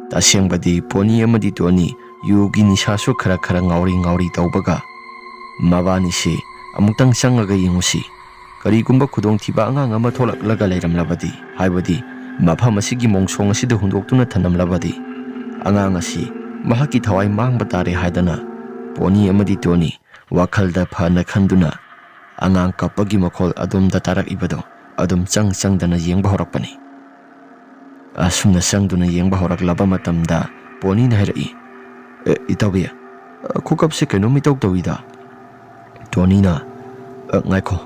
ꯇꯁꯦꯡꯕꯗꯤ ꯄꯣꯅꯤ ꯑꯃꯗꯤ ꯇꯣꯅꯤ ꯌꯨꯒꯤ ꯅꯤꯁꯥꯁꯨ ꯈꯔ ꯉꯥꯎꯔꯤ ꯇꯧꯕꯒ ꯃꯕꯥꯅꯤꯁꯤ ꯑꯃꯨꯛꯇꯪ ꯆꯪꯂꯒ ꯌꯦꯡꯉꯨꯁꯤ, ꯀꯔꯤꯒꯨꯝꯕ ꯈꯨꯗꯣꯡꯊꯤꯕ ꯑꯉꯥꯡ ꯑꯃ ꯊꯣꯛꯂꯛꯂꯒ ꯂꯩꯔꯝꯂꯕꯗꯤ, ꯍꯥꯏꯕꯗꯤ ꯃꯐꯝ ꯑꯁꯤꯒꯤ ꯃꯣꯡꯁꯣꯡ ꯑꯁꯤꯗ ꯍꯨꯟꯗꯣꯛꯇꯨꯅ ꯊꯅꯝꯂꯕꯗꯤ ꯑꯉꯥꯡ ꯑꯁꯤ ꯃꯍꯥꯛꯀꯤ ꯊꯋꯥꯏ ꯃꯥꯡꯕ ꯇꯥꯔꯦ ꯍꯥꯏꯗꯅ ꯄꯣꯅꯤ ꯑꯃꯗꯤ ꯇꯣꯅꯤ ꯋꯥꯈꯜꯗ ꯐꯅ ꯈꯟꯗꯨꯅ ꯑꯉꯥꯡ ꯀꯞꯄꯒꯤ ꯃꯈꯣꯜ ꯑꯗꯣꯝꯗ ꯇꯥꯔꯛꯏꯕꯗꯣ ꯑꯗꯨꯝ ꯆꯪꯗꯅ ꯌꯦꯡꯕ ꯍꯧꯔꯛꯄꯅꯤ꯫ ꯑꯁꯨꯝꯅ ꯆꯪꯗꯨꯅ ꯌꯦꯡꯕ ꯍꯧꯔꯛꯂꯕ ꯃꯇꯝꯗ ꯄꯣꯅꯤꯅ ꯍꯥꯏꯔꯛꯏ, ꯏꯇꯥꯎꯕꯤ, ꯈꯨꯀꯞꯁꯦ ꯀꯩꯅꯣꯝ ꯏꯇꯧ ꯇꯧꯏꯗ꯫ ꯇꯣꯅꯤꯅ, ꯉꯥꯏꯈꯣ,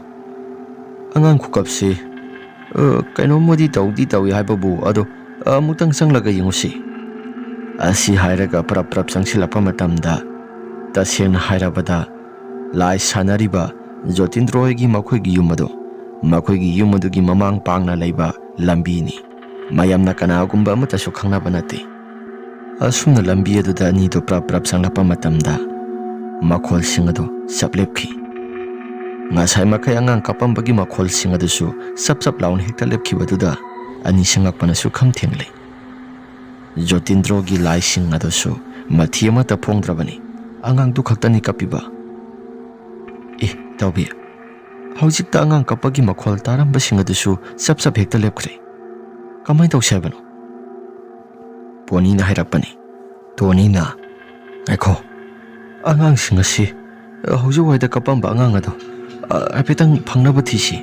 ꯑꯉꯥꯡ ꯈꯨꯀꯞꯁꯦ ꯀꯩꯅꯣꯝꯃꯗꯤ ꯇꯧꯏ ꯍꯥꯏꯕꯕꯨ, ꯑꯗꯣ ꯑꯃꯨꯛꯇꯪ ꯆꯪꯂꯒ ꯌꯦꯡꯉꯨꯁꯤ꯫ ꯑꯁꯤ ꯍꯥꯏꯔꯒ ꯄ꯭ꯔꯞ ꯆꯪꯁꯤꯜꯂꯛꯄ ꯃꯇꯝꯗ ꯇꯁꯦꯡꯅ ꯍꯥꯏꯔꯕꯗ ꯂꯥꯏ ꯁꯥꯟꯅꯔꯤꯕ ꯖꯣꯇꯤꯟꯗ꯭ꯔꯣ ꯍꯣꯏꯒꯤ ꯃꯈꯣꯏꯒꯤ ꯌꯨꯝ ꯑꯗꯣ, ꯃꯈꯣꯏꯒꯤ ꯌꯨꯝ ꯑꯗꯨꯒꯤ ꯃꯃꯥꯡ ꯄꯥꯡꯅ ꯂꯩꯕ ꯂꯝꯕꯤꯅꯤ꯫ ꯃꯌꯥꯝꯅ ꯀꯅꯥꯒꯨꯝꯕ ꯑꯃꯠꯇꯁꯨ ꯈꯪꯅꯕ ꯅꯠꯇꯦ꯫ ꯑꯁꯨꯝꯅ ꯂꯝꯕꯤ ꯑꯗꯨꯗ ꯑꯅꯤꯗꯨ ꯄ꯭ꯔꯞ ꯆꯪꯂꯛꯄ ꯃꯇꯝꯗ ꯃꯈꯣꯜꯁꯤꯡ ꯑꯗꯨ ꯆꯞ ꯂꯦꯞꯈꯤ꯫ ꯉꯁꯥꯏ ꯃꯈꯩ ꯑꯉꯥꯡ ꯀꯞꯄꯝꯕꯒꯤ ꯃꯈꯣꯜꯁꯤꯡ ꯑꯗꯨꯁꯨ ꯆꯞ ꯂꯥꯎꯅ ꯍꯦꯛꯇ ꯂꯦꯞꯈꯤꯕꯗꯨꯗ ꯑꯅꯤꯁꯤ ꯉꯛꯄꯅꯁꯨ ꯈꯝ ꯊꯦꯡꯂꯦ꯫ ꯖꯣꯇꯤꯟꯗ꯭ꯔꯣꯒꯤ ꯂꯥꯏꯁꯤꯡ ꯑꯗꯨꯁꯨ ꯃꯊꯤ ꯑꯃꯠꯇ ꯐꯣꯡꯗ꯭ꯔꯕꯅꯤ꯫ ꯑꯉꯥꯡꯗꯨ ꯈꯛꯇꯅꯤ ꯀꯞꯄꯤꯕ꯫ ꯏꯇꯥꯎꯕꯤ, ꯍꯧꯖꯤꯛꯇ ꯑꯉꯥꯡ ꯀꯞꯄꯒꯤ ꯃꯈꯣꯜ ꯇꯥꯔꯝꯕꯁꯤꯡ ꯑꯗꯨꯁꯨ ꯆꯞ ꯍꯦꯛꯇ ꯂꯦꯞꯈ꯭ꯔꯦ꯫ ꯀꯃꯥꯏꯅ ꯇꯧꯁꯦ ꯍꯥꯏꯕꯅꯣ? ꯄꯣꯅꯤꯅ ꯍꯥꯏꯔꯛꯄꯅꯤ꯫ ꯇꯣꯅꯤꯅ, ꯉꯥꯏꯈꯣ, ꯑꯉꯥꯡꯁꯤꯡ ꯑꯁꯤ ꯍꯧꯖꯤꯛ ꯋꯥꯏꯗ ꯀꯞꯄꯝꯕ ꯑꯉꯥꯡ ꯑꯗꯣ ꯍꯥꯏꯐꯦꯠꯇꯪ ꯐꯪꯅꯕ ꯊꯤꯁꯤ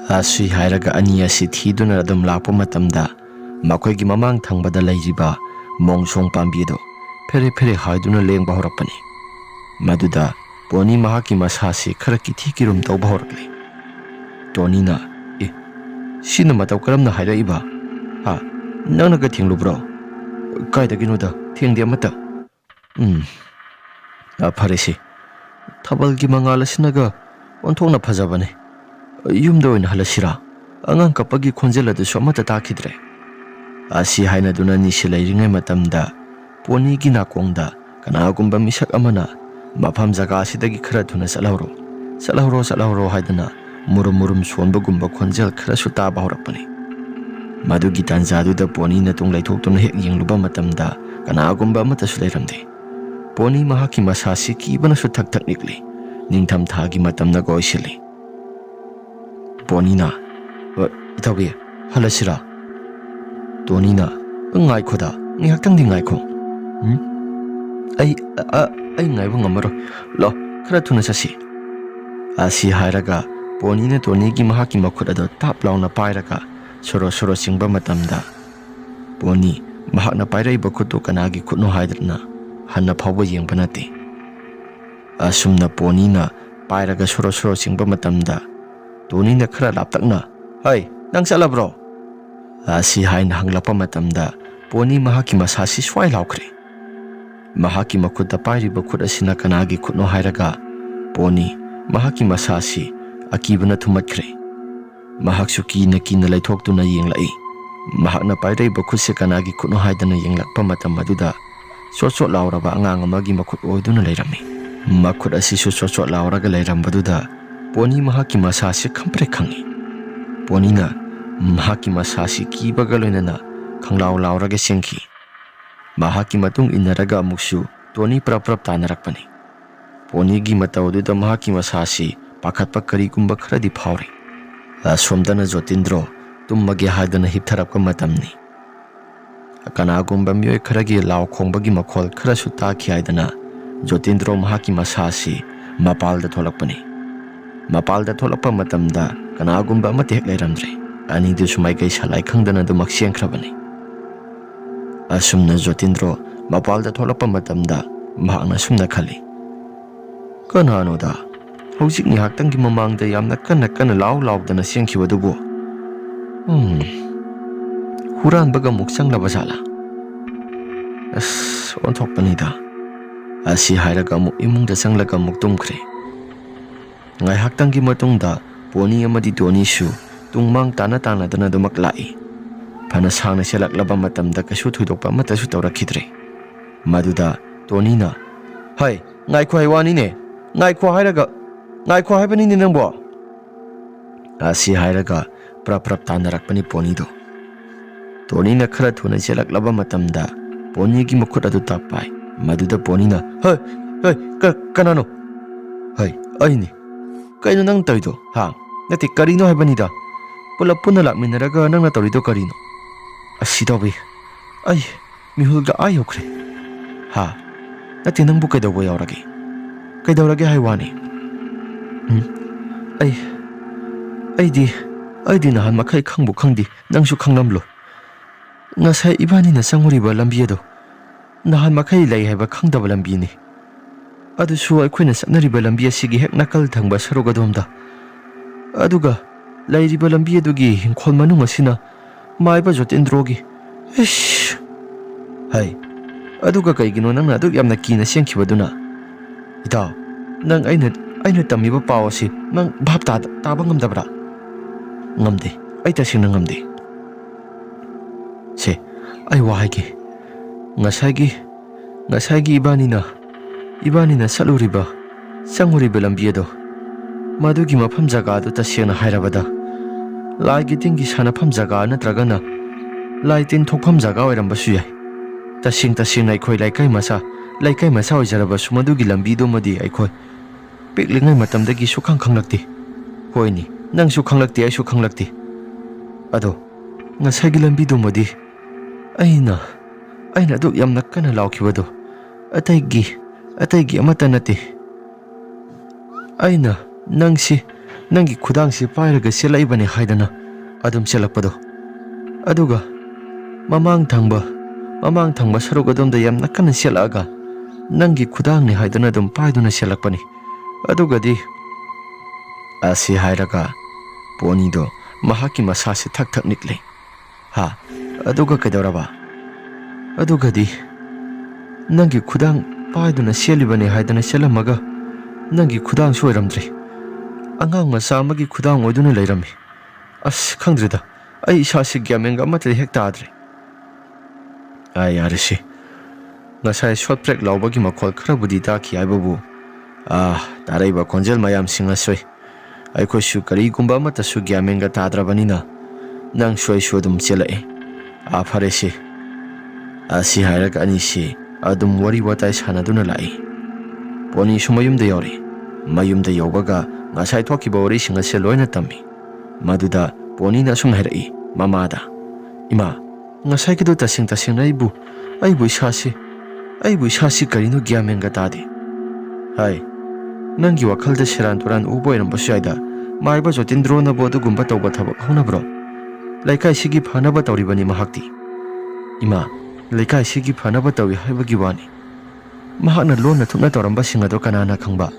ꯑꯁꯤ ꯍꯥꯏꯔꯒ ꯑꯅꯤ ꯑꯁꯤ ꯊꯤꯗꯨꯅ ꯑꯗꯨꯝ ꯂꯥꯛꯄ ꯃꯇꯝꯗ ꯃꯈꯣꯏꯒꯤ ꯃꯃꯥꯡ ꯊꯪꯕꯗ ꯂꯩꯔꯤꯕ ꯃꯣꯡꯁꯣꯡ ꯄꯥꯝꯕꯤ ꯑꯗꯣ ꯐꯦꯔꯦ ꯐꯦꯔꯦ ꯍꯥꯏꯗꯨꯅ ꯂꯦꯡꯕ ꯍꯧꯔꯛꯄꯅꯤ ꯃꯗꯨꯗ ꯄꯣꯅꯤ ꯃꯍꯥꯛꯀꯤ ꯃꯁꯥꯁꯤ ꯈꯔ ꯀꯤꯊꯤ ꯀꯤꯔꯨꯝ ꯇꯧꯕ ꯍꯧꯔꯛꯂꯤ ꯇꯣꯅꯤꯅ ꯁꯤꯅ ꯃꯇꯧ ꯀꯔꯝꯅ ꯍꯥꯏꯔꯛꯏꯕ ꯅꯪꯅꯒ ꯊꯦꯡꯂꯨꯕ꯭ꯔꯣ ꯀꯥꯏꯗꯒꯤꯅꯣꯗ ꯊꯦꯡꯗꯦ ꯑꯃꯠꯇ ꯐꯔꯦꯁꯤ ꯊꯥꯕꯜꯒꯤ ꯃꯉꯥꯜ ꯑꯁꯤꯅꯒ ꯑꯣꯟꯊꯣꯛꯅ ꯐꯖꯕꯅꯤ ꯌꯨꯝꯗ ꯑꯣꯏꯅ ꯍꯜꯂꯁꯤꯔꯥ ꯑꯉꯥꯡ ꯀꯞꯄꯒꯤ ꯈꯣꯟꯖꯦꯜ ꯑꯗꯨꯁꯨ ꯑꯃꯠꯇ ꯇꯥꯈꯤꯗ꯭ꯔꯦ ꯑꯁꯤ ꯍꯥꯏꯅꯗꯨꯅ ꯑꯅꯤꯁꯤ ꯂꯩꯔꯤꯉꯩ ꯃꯇꯝꯗ ꯄꯣꯅꯤꯒꯤ ꯅꯥꯀꯣꯡꯗ ꯀꯅꯥꯒꯨꯝꯕ ꯃꯤꯁꯛ ꯑꯃꯅ ꯃꯐꯝ ꯖꯒꯥ ꯑꯁꯤꯗꯒꯤ ꯈꯔ ꯊꯨꯅ ꯆꯠꯍꯧꯔꯣ ꯍꯥꯏꯗꯨꯅ ꯃꯨꯔꯨꯝ ꯃꯨꯔꯨꯝ ꯁꯣꯟꯕꯒꯨꯝꯕ ꯈꯣꯟꯖꯦꯜ ꯈꯔꯁꯨ ꯇꯥꯕ ꯍꯧꯔꯛꯄꯅꯤ ꯃꯗꯨꯒꯤ ꯇꯥꯟꯖꯥꯗꯨꯗ ꯄꯣꯅꯤꯅ ꯇꯨꯡ ꯂꯩꯊꯣꯛꯇꯨꯅ ꯍꯦꯛ ꯌꯦꯡꯂꯨꯕ ꯃꯇꯝꯗ ꯀꯅꯥꯒꯨꯝꯕ ꯑꯃꯠꯇꯁꯨ ꯂꯩꯔꯝꯗꯦ ꯄꯣꯅꯤ ꯃꯍꯥꯛꯀꯤ ꯃꯁꯥꯁꯤ ꯀꯤꯕꯅꯁꯨ ꯊꯛ ꯊꯛ ꯅꯤꯛꯂꯤ ꯅꯤꯡꯊꯝꯊꯥꯒꯤ ꯃꯇꯝꯅꯒ ꯑꯣꯏꯁꯤꯜꯂꯤ ꯄꯣꯅꯤꯅ ꯏꯇꯥꯎꯕꯤ ꯍꯜꯂꯁꯤꯔꯥ ꯇꯣꯅꯤꯅ ꯉꯥꯏꯈꯣꯗ ꯉꯥꯏꯍꯥꯛꯇꯪꯗꯤ ꯉꯥꯏꯈꯣ ꯑꯩ ꯉꯥꯏꯕ ꯉꯝꯃꯔꯣꯏ ꯂꯥꯛ ꯈꯔ ꯊꯨꯅ ꯆꯠꯁꯤ ꯑꯁꯤ ꯍꯥꯏꯔꯒ ꯄꯣꯅꯤꯅ ꯇꯣꯅꯤꯒꯤ ꯃꯍꯥꯛꯀꯤ ꯃꯈꯨꯠ ꯑꯗꯨ ꯇꯥꯞ ꯂꯥꯎꯅ ꯄꯥꯏꯔꯒ ꯁꯣꯔꯣ ꯆꯤꯡꯕ ꯃꯇꯝꯗ ꯄꯣꯅꯤ ꯃꯍꯥꯛꯅ ꯄꯥꯏꯔꯛꯏꯕ ꯈꯨꯠꯇꯨ ꯀꯅꯥꯒꯤ ꯈꯨꯠꯅꯣ ꯍꯥꯏꯗꯨꯅ ꯍꯟꯅ ꯐꯥꯎꯕ ꯌꯦꯡꯕ ꯅꯠꯇꯦ ꯑꯁꯨꯝꯅ ꯄꯣꯅꯤꯅ ꯄꯥꯏꯔꯒ ꯁꯣꯔꯣ ꯆꯤꯡꯕ ꯃꯇꯝꯗ ꯇꯣꯅꯤꯅ ꯈꯔ ꯂꯥꯞꯇꯛꯅ ꯅꯪ ꯆꯠꯂꯕ꯭ꯔꯣ ꯑꯁꯤ ꯍꯥꯏꯅ ꯍꯪꯂꯛꯄ ꯃꯇꯝꯗ ꯄꯣꯅꯤ ꯃꯍꯥꯛꯀꯤ ꯃꯁꯥꯁꯤ ꯁ꯭ꯋꯥꯏ ꯂꯥꯎꯈ꯭ꯔꯦ ꯃꯍꯥꯛꯀꯤ ꯃꯈꯨꯠꯇ ꯄꯥꯏꯔꯤꯕ ꯈꯨꯠ ꯑꯁꯤꯅ ꯀꯅꯥꯒꯤ ꯈꯨꯠꯅꯣ ꯍꯥꯏꯔꯒ ꯄꯣꯅꯤ ꯃꯍꯥꯛꯀꯤ ꯃꯁꯥꯁꯤ ꯑꯀꯤꯕꯅ ꯊꯨꯝꯃꯠꯈ꯭ꯔꯦ ꯃꯍꯥꯛꯁꯨ ꯀꯤꯅ ꯂꯩꯊꯣꯛꯇꯨꯅ ꯌꯦꯡꯂꯛꯏ ꯃꯍꯥꯛꯅ ꯄꯥꯏꯔꯛꯏꯕ ꯈꯨꯠꯁꯦ ꯀꯅꯥꯒꯤ ꯈꯨꯠꯅꯣ ꯍꯥꯏꯗꯅ ꯌꯦꯡꯂꯛꯄ ꯃꯇꯝ ꯑꯗꯨꯗ ꯆꯣꯠ ꯂꯥꯎꯔꯕ ꯑꯉꯥꯡ ꯑꯃꯒꯤ ꯃꯈꯨꯠ ꯑꯣꯏꯗꯨꯅ ꯂꯩꯔꯝꯃꯤ ꯃꯈꯨꯠ ꯑꯁꯤꯁꯨ ꯆꯣꯠ ꯂꯥꯎꯔꯒ ꯂꯩꯔꯝꯕꯗꯨꯗ ꯄꯣꯅꯤ ꯃꯍꯥꯛꯀꯤ ꯃꯁꯥꯁꯤ ꯈꯪꯄ꯭ꯔꯦꯛ ꯈꯪꯉꯤ ꯄꯣꯅꯤꯅ ꯃꯍꯥꯛꯀꯤ ꯃꯁꯥꯁꯤ ꯀꯤꯕꯒ ꯂꯣꯏꯅꯅ ꯈꯪꯂꯥꯎ ꯂꯥꯎꯔꯒ ꯆꯦꯟꯈꯤ ꯃꯍꯥꯛꯀꯤ ꯃꯇꯨꯡ ꯏꯟꯅꯔꯒ ꯑꯃꯨꯛꯁꯨ ꯇꯣꯅꯤ ꯄ꯭ꯔꯞ ꯇꯥꯟꯅꯔꯛꯄꯅꯤ ꯄꯣꯅꯤꯒꯤ ꯃꯇꯧ ꯑꯗꯨꯗ ꯃꯍꯥꯛꯀꯤ ꯃꯁꯥꯁꯤ ꯄꯥꯈꯠꯄ ꯀꯔꯤꯒꯨꯝꯕ ꯈꯔꯗꯤ ꯐꯥꯎꯔꯤ ꯑꯁꯣꯝꯗꯅ ꯖꯣꯇꯤꯟꯗ꯭ꯔꯣ ꯇꯨꯝꯃꯒꯦ ꯍꯥꯏꯗꯨꯅ ꯍꯤꯞꯊꯔꯛꯄ ꯃꯇꯝꯅꯤ ꯀꯅꯥꯒꯨꯝꯕ ꯃꯤꯑꯣꯏ ꯈꯔꯒꯤ ꯂꯥꯎ ꯈꯣꯡꯕꯒꯤ ꯃꯈꯣꯜ ꯈꯔꯁꯨ ꯇꯥꯈꯤ ꯍꯥꯏꯗꯅ ꯖꯣꯇꯤꯟꯗ꯭ꯔꯣ ꯃꯍꯥꯛꯀꯤ ꯃꯁꯥꯁꯤ ꯃꯄꯥꯜꯗ ꯊꯣꯛꯂꯛꯄꯅꯤ ꯃꯄꯥꯜꯗ ꯊꯣꯛꯂꯛꯄ ꯃꯇꯝꯗ ꯀꯅꯥꯒꯨꯝꯕ ꯑꯃꯠꯇ ꯍꯦꯛ ꯂꯩꯔꯝꯗ꯭ꯔꯦ ꯑꯅꯤꯗꯨꯁꯨ ꯃꯥꯏꯀꯩ ꯁꯥꯂꯥꯏ ꯈꯪꯗꯅ ꯑꯗꯨꯃꯛ ꯆꯦꯟꯈ꯭ꯔꯕꯅꯤ ꯑꯁꯨꯝꯅ ꯖꯣꯇꯤꯟꯗ꯭ꯔꯣ ꯃꯄꯥꯜꯗ ꯊꯣꯛꯂꯛꯄ ꯃꯇꯝꯗ ꯃꯍꯥꯛꯅ ꯁꯨꯝꯅ ꯈꯜꯂꯤ ꯀꯅꯥꯅꯣꯗ ꯍꯧꯖꯤꯛ ꯉꯥꯏꯍꯥꯛꯇꯪꯒꯤ ꯃꯃꯥꯡꯗ ꯌꯥꯝꯅ ꯀꯟꯅ ꯂꯥꯎꯗꯅ ꯆꯦꯟꯈꯤꯕꯗꯨꯕꯨ ꯍꯨꯔꯥꯟꯕꯒ ꯑꯃꯨꯛ ꯆꯪꯂꯕ ꯖꯥꯠꯂꯥ ꯑꯣꯟꯊꯣꯛꯄꯅꯤꯗ ꯑꯁꯤ ꯍꯥꯏꯔꯒ ꯑꯃꯨꯛ ꯏꯃꯨꯡꯗ ꯆꯪꯂꯒ ꯑꯃꯨꯛ ꯇꯨꯝꯈ꯭ꯔꯦ ꯉꯥꯏꯍꯥꯛꯇꯪꯒꯤ ꯃꯇꯨꯡꯗ ꯄꯣꯅꯤ ꯑꯃꯗꯤ ꯇꯣꯅꯤꯁꯨ ꯇꯨꯡꯃꯥꯡ ꯇꯥꯟꯅꯗꯨꯅ ꯑꯗꯨꯃꯛ ꯂꯥꯛꯏ ꯐꯅ ꯁꯥꯡꯅ ꯆꯦꯜꯂꯛꯂꯕ ꯃꯇꯝꯗ ꯀꯩꯁꯨ ꯊꯣꯏꯗꯣꯛꯄ ꯑꯃꯠꯇꯁꯨ ꯇꯧꯔꯛꯈꯤꯗ꯭ꯔꯦ ꯃꯗꯨꯗ ꯇꯣꯅꯤꯅ ꯉꯥꯏꯈꯣ ꯍꯥꯏꯋꯥꯅꯤꯅꯦ ꯉꯥꯏꯈꯣ ꯍꯥꯏꯕꯅꯤꯅꯦ ꯅꯪꯕꯣ ꯑꯁꯤ ꯍꯥꯏꯔꯒ ꯄ꯭ꯔꯞ ꯇꯥꯟꯅꯔꯛꯄꯅꯤ ꯄꯣꯅꯤꯗꯣ ꯇꯣꯅꯤꯅ ꯈꯔ ꯊꯨꯅ ꯆꯦꯜꯂꯛꯂꯕ ꯃꯇꯝꯗ ꯄꯣꯅꯤꯒꯤ ꯃꯈꯨꯠ ꯑꯗꯨ ꯇꯥꯞ ꯄꯥꯏ ꯃꯗꯨꯗ ꯄꯣꯅꯤꯅ ꯀꯅꯥꯅꯣ ꯑꯩꯅꯤ ꯀꯩꯅꯣ ꯅꯪ ꯇꯧꯔꯤꯗꯣ ꯅꯠꯇꯦ ꯀꯔꯤꯅꯣ ꯍꯥꯏꯕꯅꯤꯗ ꯄꯨꯂꯞ ꯄꯨꯟꯅ ꯂꯥꯛꯃꯤꯟꯅꯔꯒ ꯅꯪꯅ ꯇꯧꯔꯤꯗꯣ ꯀꯔꯤꯅꯣ ꯑꯁꯤ ꯇꯧꯕꯤ ꯑꯩ ꯃꯤꯍꯨꯜꯒ ꯌꯧꯈ꯭ꯔꯦ ꯅꯠꯇꯦ ꯅꯪꯕꯨ ꯀꯩꯗꯧꯕ ꯌꯥꯎꯔꯒꯦ ꯀꯩꯗꯧꯔꯒꯦ ꯍꯥꯏ ꯋꯥꯅꯤ ꯑꯩꯗꯤ ꯅꯍꯥꯟ ꯃꯈꯩ ꯈꯪꯕꯨ ꯈꯪꯗꯦ ꯅꯪꯁꯨ ꯈꯪꯂꯝꯂꯣꯏ ꯉꯁꯥꯏ ꯏꯕꯥꯅꯤꯅ ꯆꯪꯉꯨꯔꯤꯕ ꯂꯝꯕꯤ ꯑꯗꯣ ꯅꯍꯥꯟ ꯃꯈꯩ ꯂꯩ ꯍꯥꯏꯕ ꯈꯪꯗꯕ ꯂꯝꯕꯤꯅꯤ ꯑꯗꯨꯁꯨ ꯑꯩꯈꯣꯏꯅ ꯆꯠꯅꯔꯤꯕ ꯂꯝꯕꯤ ꯑꯁꯤꯒꯤ ꯍꯦꯛ ꯅꯥꯀꯜ ꯊꯪꯕ ꯁꯔꯨꯛ ꯑꯗꯣꯝꯗ ꯑꯗꯨꯒ ꯂꯩꯔꯤꯕ ꯂꯝꯕꯤ ꯑꯗꯨꯒꯤ ꯍꯤꯡꯈꯣꯜ ꯃꯅꯨꯡ ꯑꯁꯤꯅ ꯃꯥꯏꯕ ꯖꯣꯇꯤꯟꯗ꯭ꯔꯣꯒꯤ ꯑꯗꯨꯒ ꯀꯩꯒꯤꯅꯣ ꯅꯪꯅ ꯑꯗꯨꯛ ꯌꯥꯝꯅ ꯀꯤꯅ ꯆꯦꯟꯈꯤꯕꯗꯨꯅ ꯏꯇꯥꯎ ꯅꯪ ꯑꯩꯅ ꯇꯝꯃꯤꯕ ꯄꯥꯎ ꯑꯁꯤ ꯅꯪ ꯚꯥꯞ ꯇꯥꯕ ꯉꯝꯗꯕ꯭ꯔꯥ ꯉꯝꯗꯦ ꯑꯩ ꯇꯁꯦꯡꯅ ꯉꯝꯗꯦ ꯁꯦ ꯑꯩ ꯋꯥ ꯍꯥꯏꯒꯦ ꯉꯁꯥꯏꯒꯤ ꯏꯕꯥꯅꯤꯅ ꯆꯪꯉꯨꯔꯤꯕ ꯂꯝꯕꯤ ꯑꯗꯣ ꯃꯗꯨꯒꯤ ꯃꯐꯝ ꯖꯒꯥꯗꯨ ꯇꯁꯦꯡꯅ ꯍꯥꯏꯔꯕꯗ ꯂꯥꯏꯒꯤ ꯇꯤꯟꯒꯤ ꯁꯥꯟꯅꯐꯝ ꯖꯒꯥ ꯅꯠꯇ꯭ꯔꯒꯅ ꯂꯥꯏ ꯇꯤꯟ ꯊꯣꯛꯐꯝ ꯖꯒꯥ ꯑꯣꯏꯔꯝꯕꯁꯨ ꯌꯥꯏ ꯇꯁꯦꯡꯅ ꯑꯩꯈꯣꯏ ꯂꯩꯀꯥꯏ ꯃꯆꯥ ꯑꯣꯏꯖꯔꯕꯁꯨ ꯃꯗꯨꯒꯤ ꯂꯝꯕꯤꯗꯨꯃꯗꯤ ꯑꯩꯈꯣꯏ ꯄꯤꯛꯂꯤꯉꯩ ꯃꯇꯝꯗꯒꯤ ꯁꯨꯈꯪ ꯈꯪꯂꯛꯇꯦ ꯍꯣꯏꯅꯤ ꯅꯪꯁꯨ ꯈꯪꯂꯛꯇꯦ ꯑꯩꯁꯨ ꯈꯪꯂꯛꯇꯦ ꯑꯗꯣ ꯉꯁꯥꯏꯒꯤ ꯂꯝꯕꯤꯗꯨꯃꯗꯤ ꯑꯩꯅ ꯑꯗꯨꯛ ꯌꯥꯝꯅ ꯀꯟꯅ ꯂꯥꯎꯈꯤꯕꯗꯣ ꯑꯇꯩꯒꯤ ꯑꯃꯠꯇ ꯅꯠꯇꯦ ꯑꯩꯅ ꯅꯪꯁꯤ ꯅꯪꯒꯤ ꯈꯨꯗꯥꯡꯁꯤ ꯄꯥꯏꯔꯒ ꯆꯦꯜꯂꯛꯏꯕꯅꯤ ꯍꯥꯏꯗꯅ ꯑꯗꯨꯝ ꯆꯦꯜꯂꯛꯄꯗꯣ, ꯑꯗꯨꯒ ꯃꯃꯥꯡ ꯊꯪꯕ ꯁꯔꯨꯛ ꯑꯗꯣꯝꯗ ꯌꯥꯝ ꯅꯛꯀꯟꯅ ꯆꯦꯜꯂꯛꯑꯒ ꯅꯪꯒꯤ ꯈꯨꯗꯥꯡꯅꯤ ꯍꯥꯏꯗꯨꯅ ꯑꯗꯨꯝ ꯄꯥꯏꯗꯨꯅ ꯆꯦꯜꯂꯛꯄꯅꯤ꯫ ꯑꯗꯨꯒꯗꯤ ꯑꯁꯤ ꯍꯥꯏꯔꯒ ꯄꯣꯅꯤꯗꯣ ꯃꯍꯥꯛꯀꯤ ꯃꯁꯥꯁꯤ ꯊꯛ ꯊꯛ ꯅꯤꯛꯂꯦ꯫ ꯑꯗꯨꯒ ꯀꯩꯗꯧꯔꯕ? ꯑꯗꯨꯒꯗꯤ ꯅꯪꯒꯤ ꯈꯨꯗꯥꯡ ꯄꯥꯏꯗꯨꯅ ꯆꯦꯜꯂꯤꯕꯅꯤ ꯍꯥꯏꯗꯅ ꯆꯦꯜꯂꯝꯃꯒ ꯅꯪꯒꯤ ꯈꯨꯗꯥꯡꯁꯨ ꯑꯣꯏꯔꯝꯗ꯭ꯔꯦ, ꯑꯉꯥꯡ ꯃꯆꯥ ꯑꯃꯒꯤ ꯈꯨꯗꯥꯡ ꯑꯣꯏꯗꯨꯅ ꯂꯩꯔꯝꯃꯤ꯫ ꯑꯁ ꯈꯪꯗ꯭ꯔꯦꯗ, ꯑꯩ ꯏꯁꯥꯁꯤ ꯒ꯭ꯌꯥꯟ ꯃꯦꯟꯒ ꯑꯃꯠꯇ ꯍꯦꯛ ꯇꯥꯗ꯭ꯔꯦ꯫ ꯌꯥꯔꯦꯁꯤ, ꯉꯁꯥꯏ ꯁꯣꯠ ꯕ꯭ꯔꯦꯛ ꯂꯥꯎꯕꯒꯤ ꯃꯈꯣꯜ ꯈꯔꯕꯨꯗꯤ ꯇꯥꯈꯤ ꯍꯥꯏꯕꯕꯨ ꯇꯥꯔꯛꯏꯕ ꯈꯣꯟꯖꯦꯜ ꯃꯌꯥꯝꯁꯤꯡ ꯑꯁꯣꯏ ꯑꯩꯈꯣꯏꯁꯨ ꯀꯔꯤꯒꯨꯝꯕ ꯑꯃꯠꯇꯁꯨ ꯒ꯭ꯌꯥꯟ ꯃꯦꯟꯒ ꯇꯥꯗ꯭ꯔꯕꯅꯤꯅ ꯅꯪꯁꯨ ꯑꯩꯁꯨ ꯑꯗꯨꯝ ꯆꯦꯜꯂꯛꯑꯦ꯫ ꯐꯔꯦꯁꯤ, ꯑꯁꯤ ꯍꯥꯏꯔꯒ ꯑꯅꯤꯁꯤ ꯑꯗꯨꯝ ꯋꯥꯔꯤ ꯋꯥꯇꯥꯏ ꯁꯥꯟꯅꯗꯨꯅ ꯂꯥꯛꯏ꯫ ꯄꯣꯅꯤꯁꯨ ꯃꯌꯨꯝꯗ ꯌꯧꯔꯛꯏ꯫ ꯃꯌꯨꯝꯗ ꯌꯧꯕꯒ ꯉꯁꯥꯏ ꯊꯣꯛꯈꯤꯕ ꯋꯥꯔꯤꯁꯤꯡ ꯑꯁꯤ ꯂꯣꯏꯅ ꯇꯝꯃꯤ꯫ ꯃꯗꯨꯗ ꯄꯣꯅꯤꯅ ꯑꯁꯨꯝ ꯍꯥꯏꯔꯛꯏ ꯃꯃꯥꯗ, ꯏꯃꯥ, ꯉꯁꯥꯏꯒꯤꯗꯣ ꯇꯁꯦꯡꯅ ꯑꯩꯕꯨ ꯏꯁꯥꯁꯤ ꯀꯔꯤꯅꯣ ꯒ꯭ꯌꯥꯟ ꯃꯦꯟꯒ ꯇꯥꯗꯦ꯫ ꯅꯪꯒꯤ ꯋꯥꯈꯜꯗ ꯁꯦꯔꯥꯟ ꯇꯨꯔꯥꯟ ꯎꯕ ꯑꯣꯏꯔꯝꯕꯁꯨ ꯌꯥꯏꯗ꯫ ꯃꯥꯏꯕ ꯖꯣꯇꯤꯟꯗ꯭ꯔꯣꯅꯕꯨ ꯑꯗꯨꯒꯨꯝꯕ ꯇꯧꯕ ꯊꯕꯛ ꯍꯧꯅꯕ꯭ꯔꯣ? ꯂꯩꯀꯥꯏꯁꯤꯒꯤ ꯐꯅꯕ ꯇꯧꯔꯤꯕꯅꯤ ꯃꯍꯥꯛꯇꯤ꯫ ꯏꯃꯥ, ꯂꯩꯀꯥꯏꯁꯤꯒꯤ ꯐꯅꯕ ꯇꯧꯏ ꯍꯥꯏꯕꯒꯤ ꯋꯥꯅꯤ, ꯃꯍꯥꯛꯅ ꯂꯣꯟꯅ ꯊꯨꯞꯅ ꯇꯧꯔꯝꯕꯁꯤꯡ ꯑꯗꯣ ꯀꯅꯥꯅ ꯈꯪꯕ?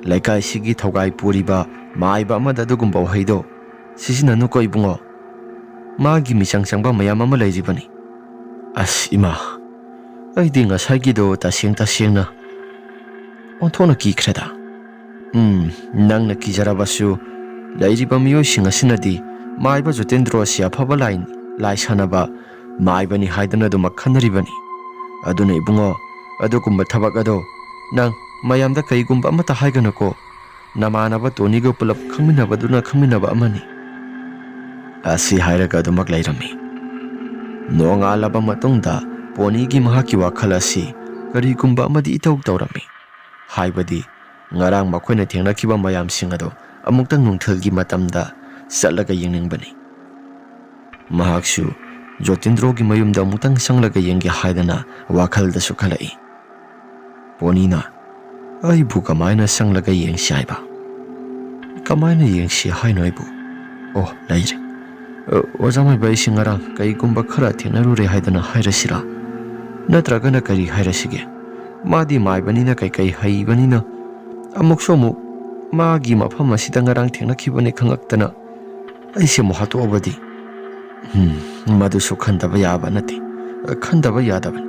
ꯂꯩꯀꯥꯏꯁꯤꯒꯤ ꯊꯧꯒꯥꯏ ꯄꯨꯔꯤꯕ ꯃꯥꯏꯕ ꯑꯃꯗ ꯑꯗꯨꯒꯨꯝꯕ ꯋꯥꯍꯩꯗꯣ ꯁꯤꯖꯤꯟꯅꯅꯨꯀꯣ ꯏꯕꯨꯡꯉꯣ꯫ ꯃꯥꯒꯤ ꯃꯤꯆꯪ ꯆꯪꯕ ꯃꯌꯥꯝ ꯑꯃ ꯂꯩꯔꯤꯕꯅꯤ꯫ ꯑꯁ ꯏꯃꯥ, ꯑꯩꯗꯤ ꯉꯁꯥꯏꯒꯤꯗꯣ ꯇꯁꯦꯡꯅ ꯑꯣꯟꯊꯣꯛꯅ ꯀꯤꯈ꯭ꯔꯦꯗ꯫ ꯅꯪꯅ ꯀꯤꯖꯔꯕꯁꯨ ꯂꯩꯔꯤꯕ ꯃꯤꯑꯣꯏꯁꯤꯡ ꯑꯁꯤꯅꯗꯤ ꯃꯥꯏꯕ ꯖꯣꯇꯤꯟꯗ꯭ꯔꯣ ꯑꯁꯤ ꯑꯐꯕ ꯂꯥꯏ ꯁꯥꯟꯅꯕ ꯃꯥꯏꯕꯅꯤ ꯍꯥꯏꯗꯨꯅ ꯑꯗꯨꯃꯛ ꯈꯟꯅꯔꯤꯕꯅꯤ꯫ ꯑꯗꯨꯅ ꯏꯕꯨꯡꯉꯣ, ꯑꯗꯨꯒꯨꯝꯕ ꯊꯕꯛ ꯑꯗꯣ ꯅꯪ ꯃꯌꯥꯝꯗ ꯀꯔꯤꯒꯨꯝꯕ ꯑꯃꯠꯇ ꯍꯥꯏꯒꯅꯨꯀꯣ꯫ ꯅꯃꯥꯟꯅꯕ ꯇꯣꯅꯤꯒ ꯄꯨꯂꯞ ꯈꯪꯃꯤꯟꯅꯕ ꯑꯃꯅꯤ꯫ ꯑꯁꯤ ꯍꯥꯏꯔꯒ ꯑꯗꯨꯃꯛ ꯂꯩꯔꯝꯃꯤ꯫ ꯅꯣꯡꯉꯥꯜꯂꯕ ꯃꯇꯨꯡꯗ ꯄꯣꯅꯤꯒꯤ ꯃꯍꯥꯛꯀꯤ ꯋꯥꯈꯜ ꯑꯁꯤ ꯀꯔꯤꯒꯨꯝꯕ ꯑꯃꯗꯤ ꯏꯇꯧ ꯇꯧꯔꯝꯃꯤ꯫ ꯍꯥꯏꯕꯗꯤ ꯉꯔꯥꯡ ꯃꯈꯣꯏꯅ ꯊꯦꯡꯅꯈꯤꯕ ꯃꯌꯥꯝꯁꯤꯡ ꯑꯗꯣ ꯑꯃꯨꯛꯇꯪ ꯅꯨꯡꯊꯤꯜꯒꯤ ꯃꯇꯝꯗ ꯆꯠꯂꯒ ꯌꯦꯡꯅꯤꯡꯕꯅꯤ꯫ ꯃꯍꯥꯛꯁꯨ ꯖꯣꯇꯤꯟꯗ꯭ꯔꯣꯒꯤ ꯃꯌꯨꯝꯗ ꯑꯃꯨꯛꯇꯪ ꯆꯪꯂꯒ ꯌꯦꯡꯒꯦ ꯍꯥꯏꯗꯅ ꯋꯥꯈꯜꯗꯁꯨ ꯈꯜꯂꯛꯏ꯫ ꯄꯣꯅꯤꯅ ꯑꯩꯕꯨ ꯀꯃꯥꯏꯅ ꯆꯪꯂꯒ ꯌꯦꯡꯁꯤ ꯍꯥꯏꯕ? ꯀꯃꯥꯏꯅ ꯌꯦꯡꯁꯤ ꯍꯥꯏꯅꯣ ꯑꯩꯕꯨ? ꯂꯩꯔꯦ꯫ ꯑꯣꯖꯥ ꯃꯥꯏꯕ, ꯑꯩꯁꯤ ꯉꯔꯥꯡ ꯀꯩꯒꯨꯝꯕ ꯈꯔ ꯊꯦꯡꯅꯔꯨꯔꯦ ꯍꯥꯏꯗꯅ ꯍꯥꯏꯔꯁꯤꯔꯥ? ꯅꯠꯇ꯭ꯔꯒꯅ ꯀꯔꯤ ꯍꯥꯏꯔꯁꯤꯒꯦ? ꯃꯥꯗꯤ ꯃꯥꯏꯕꯅꯤꯅ ꯀꯩꯀꯩ ꯍꯩꯕꯅꯤꯅ ꯑꯃꯨꯛ ꯃꯥꯒꯤ ꯃꯐꯝ ꯑꯁꯤꯗ ꯉꯔꯥꯡ ꯊꯦꯡꯅꯈꯤꯕꯅꯤ ꯈꯪꯉꯛꯇꯅ ꯑꯩꯁꯦ ꯑꯃꯨꯛ ꯍꯥꯠꯇꯣꯛꯑꯕꯗꯤ? ꯃꯗꯨꯁꯨ ꯈꯟꯗꯕ ꯌꯥꯕ ꯅꯠꯇꯦ, ꯈꯟꯗꯕ ꯌꯥꯗꯕꯅꯤ꯫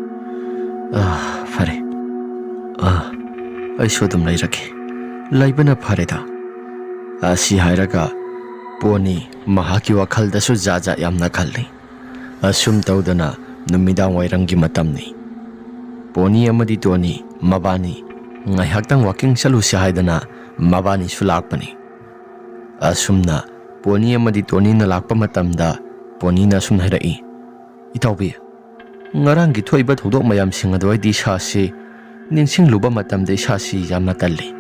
ꯐꯔꯦ, ꯑꯩꯁꯨ ꯑꯗꯨꯝ ꯂꯩꯔꯒꯦ, ꯂꯩꯕꯅ ꯐꯔꯦꯗ꯫ ꯑꯁꯤ ꯍꯥꯏꯔꯒ ꯄꯣꯅꯤ ꯃꯍꯥꯛꯀꯤ ꯋꯥꯈꯜꯗꯁꯨ ꯖꯥꯠ ꯌꯥꯝꯅ ꯈꯜꯂꯤ꯫ ꯑꯁꯨꯝ ꯇꯧꯗꯅ ꯅꯨꯃꯤꯗꯥꯡ ꯋꯥꯏꯔꯝꯒꯤ ꯃꯇꯝꯅꯤ꯫ ꯄꯣꯅꯤ ꯑꯃꯗꯤ ꯇꯣꯅꯤ ꯃꯕꯥꯅꯤ ꯉꯥꯏꯍꯥꯛꯇꯪ ꯋꯥꯀꯤꯡ ꯆꯠꯂꯨꯁꯤ ꯍꯥꯏꯗꯅ ꯃꯕꯥꯅꯤꯁꯨ ꯂꯥꯛꯄꯅꯤ꯫ ꯑꯁꯨꯝꯅ ꯄꯣꯅꯤ ꯑꯃꯗꯤ ꯇꯣꯅꯤꯅ ꯂꯥꯛꯄ ꯃꯇꯝꯗ ꯄꯣꯅꯤꯅ ꯑꯁꯨꯝ ꯍꯥꯏꯔꯛꯏ, ꯏꯇꯥꯎꯕꯤ, ꯉꯔꯥꯡꯒꯤ ꯊꯣꯛꯏꯕ ꯊꯧꯗꯣꯛ ꯃꯌꯥꯝꯁꯤꯡ ꯑꯗꯣ ꯑꯩꯗꯤ ꯏꯁꯥꯁꯤ ꯅꯤꯡꯁꯤꯡꯂꯨꯕ ꯃꯇꯝꯗ ꯏꯁꯥꯁꯤ ꯌꯥꯝꯅ ꯇꯜꯂꯤ꯫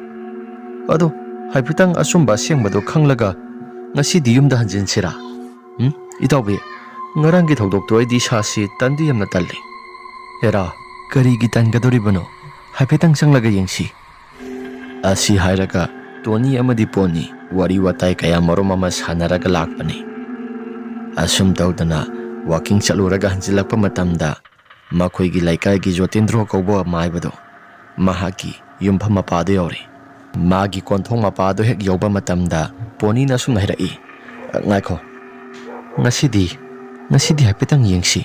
ꯑꯗꯣ ꯍꯥꯏꯐꯦꯠꯇꯪ ꯑꯆꯨꯝꯕ ꯑꯁꯦꯡꯕꯗꯣ ꯈꯪꯂꯒ ꯉꯁꯤꯗꯤ ꯌꯨꯝꯗ ꯍꯟꯖꯤꯟꯁꯤꯔꯥ? ꯏꯇꯥꯎꯕꯤ, ꯉꯔꯥꯡꯒꯤ ꯊꯧꯗꯣꯛꯇꯣ ꯑꯩꯗꯤ ꯏꯁꯥꯁꯤ ꯇꯟꯗꯤ ꯌꯥꯝꯅ ꯇꯜꯂꯤ꯫ ꯍꯦꯔꯥ, ꯀꯔꯤꯒꯤ ꯇꯟꯒꯗꯧꯔꯤꯕꯅꯣ? ꯍꯥꯏꯐꯦꯠꯇꯪ ꯆꯪꯂꯒ ꯌꯦꯡꯁꯤ꯫ ꯑꯁꯤ ꯍꯥꯏꯔꯒ ꯇꯣꯅꯤ ꯑꯃꯗꯤ ꯄꯣꯅꯤ ꯋꯥꯔꯤ ꯋꯥꯇꯥꯏ ꯀꯌꯥꯃꯔꯨꯝ ꯑꯃ ꯁꯥꯟꯅꯔꯒ ꯂꯥꯛꯄꯅꯤ꯫ ꯑꯁꯨꯝ ꯇꯧꯗꯅ ꯋꯥꯀꯤꯡ ꯆꯠꯂꯨꯔꯒ ꯍꯟꯖꯤꯜꯂꯛꯄ ꯃꯇꯝꯗ ꯃꯈꯣꯏꯒꯤ ꯂꯩꯀꯥꯏꯒꯤ ꯖꯣꯇꯤꯟꯗ꯭ꯔꯣ ꯀꯧꯕ ꯃꯥꯏꯕꯗꯣ ꯃꯍꯥꯛꯀꯤ ꯌꯨꯝꯐꯝ ꯃꯄꯥꯗ ꯌꯧꯔꯦ꯫ ꯃꯥꯒꯤ ꯀꯣꯟꯊꯣꯡ ꯃꯄꯥꯗꯣ ꯍꯦꯛ ꯌꯧꯕ ꯃꯇꯝꯗ ꯄꯣꯅꯤꯅ ꯑꯁꯨꯝ ꯍꯥꯏꯔꯛꯏ, ꯉꯥꯏꯈꯣ, ꯉꯁꯤꯗꯤ ꯍꯥꯏꯐꯦꯠꯇꯪ ꯌꯦꯡꯁꯤ꯫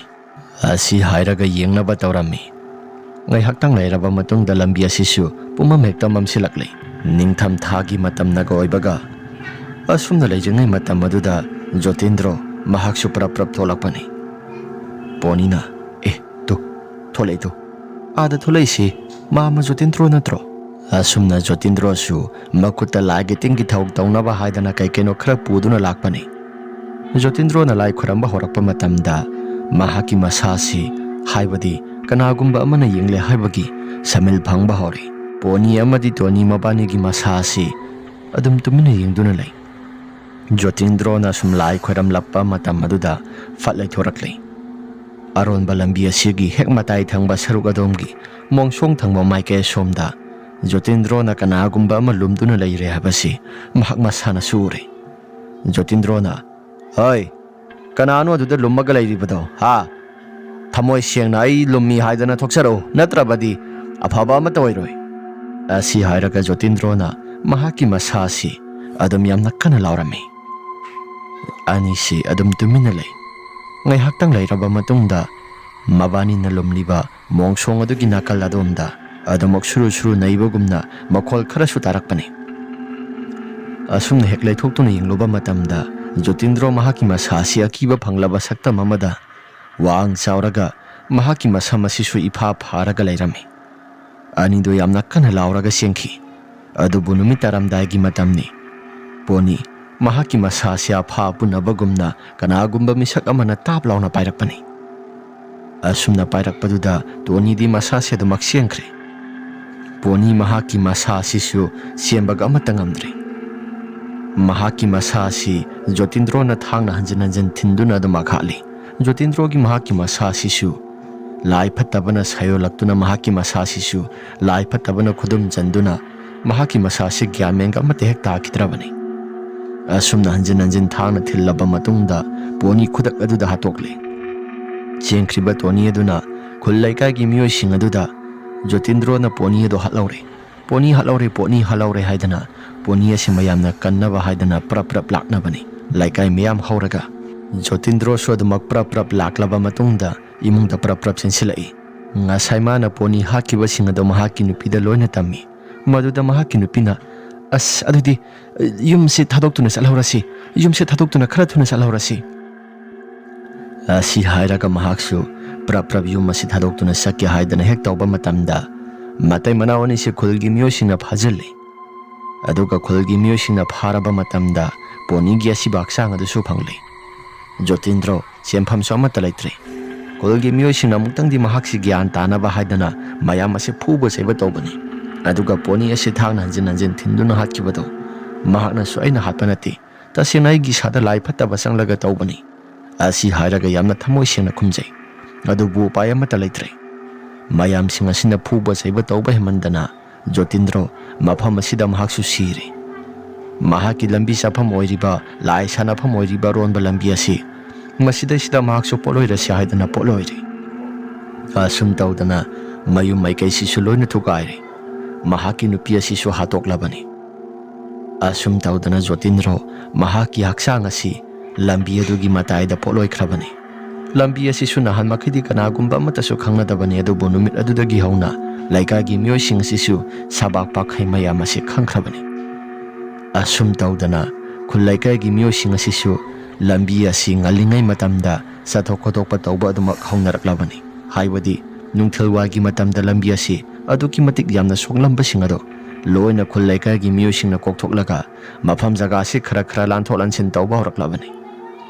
ꯑꯁꯤ ꯍꯥꯏꯔꯒ ꯌꯦꯡꯅꯕ ꯇꯧꯔꯝꯃꯤ꯫ ꯉꯥꯏꯍꯥꯛꯇꯪ ꯂꯩꯔꯕ ꯃꯇꯨꯡꯗ ꯂꯝꯕꯤ ꯑꯁꯤꯁꯨ ꯄꯨꯝꯃꯝ ꯍꯦꯛꯇ ꯃꯝꯁꯤꯜꯂꯛꯂꯦ꯫ ꯅꯤꯡꯊꯝ ꯊꯥꯒꯤ ꯃꯇꯝꯅꯒ ꯑꯣꯏꯕꯒ ꯑꯁꯨꯝꯅ ꯂꯩꯖꯉꯩ ꯃꯇꯝ ꯑꯗꯨꯗ ꯖꯣꯇꯤꯟꯗ꯭ꯔꯣ ꯃꯍꯥꯛꯁꯨ ꯄ꯭ꯔꯞ ꯊꯣꯛꯂꯛꯄꯅꯤ꯫ ꯄꯣꯅꯤꯅ, ꯊꯣꯛꯂꯛꯏꯗꯣ, ꯑꯥꯗ ꯊꯣꯛꯂꯛꯏꯁꯤ ꯃꯥꯝꯃ ꯖꯣꯇꯤꯟꯗ꯭ꯔꯣ ꯅꯠꯇ꯭ꯔꯣ? ꯑꯁꯨꯝꯅ ꯖꯣꯇꯤꯟꯗ꯭ꯔꯣꯁꯨ ꯃꯈꯨꯠꯇ ꯂꯥꯏꯒꯤ ꯇꯤꯟꯒꯤ ꯊꯕꯛ ꯇꯧꯅꯕ ꯍꯥꯏꯗꯅ ꯀꯩꯅꯣ ꯈꯔ ꯄꯨꯗꯨꯅ ꯂꯥꯛꯄꯅꯤ꯫ ꯖꯣꯇꯤꯟꯗ꯭ꯔꯣꯅ ꯂꯥꯏ ꯈꯣꯏꯔꯝꯕ ꯍꯧꯔꯛꯄ ꯃꯇꯝꯗ ꯃꯍꯥꯛꯀꯤ ꯃꯁꯥꯁꯤ, ꯍꯥꯏꯕꯗꯤ ꯀꯅꯥꯒꯨꯝꯕ ꯑꯃꯅ ꯌꯦꯡꯂꯦ ꯍꯥꯏꯕꯒꯤ ꯁꯃꯤꯜ ꯐꯪꯕ ꯍꯧꯔꯦ꯫ ꯄꯣꯅꯤ ꯑꯃꯗꯤ ꯇꯣꯅꯤ ꯃꯕꯥꯅꯤꯒꯤ ꯃꯁꯥ ꯑꯁꯤ ꯑꯗꯨꯝ ꯇꯨꯃꯤꯟꯅ ꯌꯦꯡꯗꯨꯅ ꯂꯩ꯫ ꯖꯣꯇꯤꯟꯗ꯭ꯔꯣꯅ ꯁꯨꯝ ꯂꯥꯏ ꯈꯣꯏꯔꯝꯂꯛꯄ ꯃꯇꯝ ꯑꯗꯨꯗ ꯐꯠ ꯂꯩꯊꯣꯔꯛꯂꯦ꯫ ꯑꯔꯣꯟꯕ ꯂꯝꯕꯤ ꯑꯁꯤꯒꯤ ꯍꯦꯛ ꯃꯇꯥꯏ ꯊꯪꯕ ꯁꯔꯨꯛ ꯑꯗꯣꯝꯒꯤ ꯃꯣꯡꯁꯣꯡ ꯊꯪꯕ ꯃꯥꯏꯀꯩ ꯑꯁꯣꯝꯗ Jotindrona kanagumba ama lumduna leire habasi mahak masana suri. Jotindrona, "Oi, kanano aduda lummaga leiribado ha? Thamoi sengna ai lummi haidana thoksaro natrabadi afaba ama toiroi." Asi hairaga Jotindrona mahaki masasi adum yamna kana laurami. Anisi adum tumina lei. Ngai haktang leiraba matungda mabani na lumliba mongsong adugi nakal adomda adamok suru naibagumna makhol kharasu tarakpani. Asumna heklai thoktuna yingloba matamda Jotindro mahaki masasi akiba phanglaba saktam amada waang chauraga mahaki masamasisu ifa pharaga leirami. Anido yamna kana lauraga sengki. Adubu numit taramdaigi matamni. Poni mahaki masasi apha punabagumna kanagumba misak amana tap launa pairakpani. Asumna pairakpaduda Tony di masasi adumak sengkre. Poni mahaki masasi su siembaga amatangamdre. Mahaki masasi Jotindro na thangna hanjan thinduna adumak hali. Jotindro gi mahaki masasi su lai phatabana sayo laktuna mahaki masasi su lai phatabana khudum janduna mahaki masasi gyamenga amate hek takidrabani. Asumna hanjan thangna thillaba matungda Poni khudak aduda hatokle. Chengkriba Tony aduna khullaika gi miyoi sing aduda Jotindro na Poni ado halaure. Poni halaure haidana Poni asi mayamna kannaba haidana prap laknabani. Laikai miyam hauraga Jotindro su adumak prap laklaba matungda imungda prap sensilai. Ngasai mana Poni hakiba sing ado mahaki nupida loina tammi. Maduda mahaki nupina as adudi yum se thadokuna salhaurasi. Yum se thadokuna khara thuna salhaurasi. Asi hairaga mahaksu prap yum asi thadokuna sakya haidana hek tawba matamda matai manawani se khulgi miyosina phajali. Aduga khulgi miyosina pharaba matamda Poni gi asi baksang adusu phangli. Jotindro sempham samata laitre. Khulgi miyosina muktangdi mahaksi gyan tanaba haidana mayam ase phuba seba tawbani. Aduga Poni asi thangna hanjan thinduna hatkibado mahakna su aina hatpanati tasenai gi sada lai phatta basang laga tawbani. Asi hairaga yamna thamoi sengna khumjai. Adubu upaya amata laitre. Mayam sing asina phuba seba tawba hemandana Jotindro mafam asida mahaksu siri. Mahaki lambi safam oiriba lai sanafam oiriba ronba lambi asi masida sida mahaksu poloirasi haidana poloiri. Asum tawdana mayum maikai sisu loina thukairi. Mahaki nupi asisu hatoklabani. Asum tawdana Jotindro mahaki haksang asi lambi adugi mataida poloikrabani. Lambi asisu nahan makhidi kanagumba amatasu khangnadabani adubu numit adudagi hauna laikagi miyosing asisu sabak pakhai mayam asi khangkrabani. Asum tawdana khullaikagi miyosing asisu lambi asi ngalingai matamda sathok khotokpa tawba adumak haunaraklabani. Haibadi nungthelwagi matamda lambi asi aduki matik yamna soklamba singado loina khullaikagi miyosingna kokthoklaga mafam jaga si khara lanthol ansin tawba horaklabani.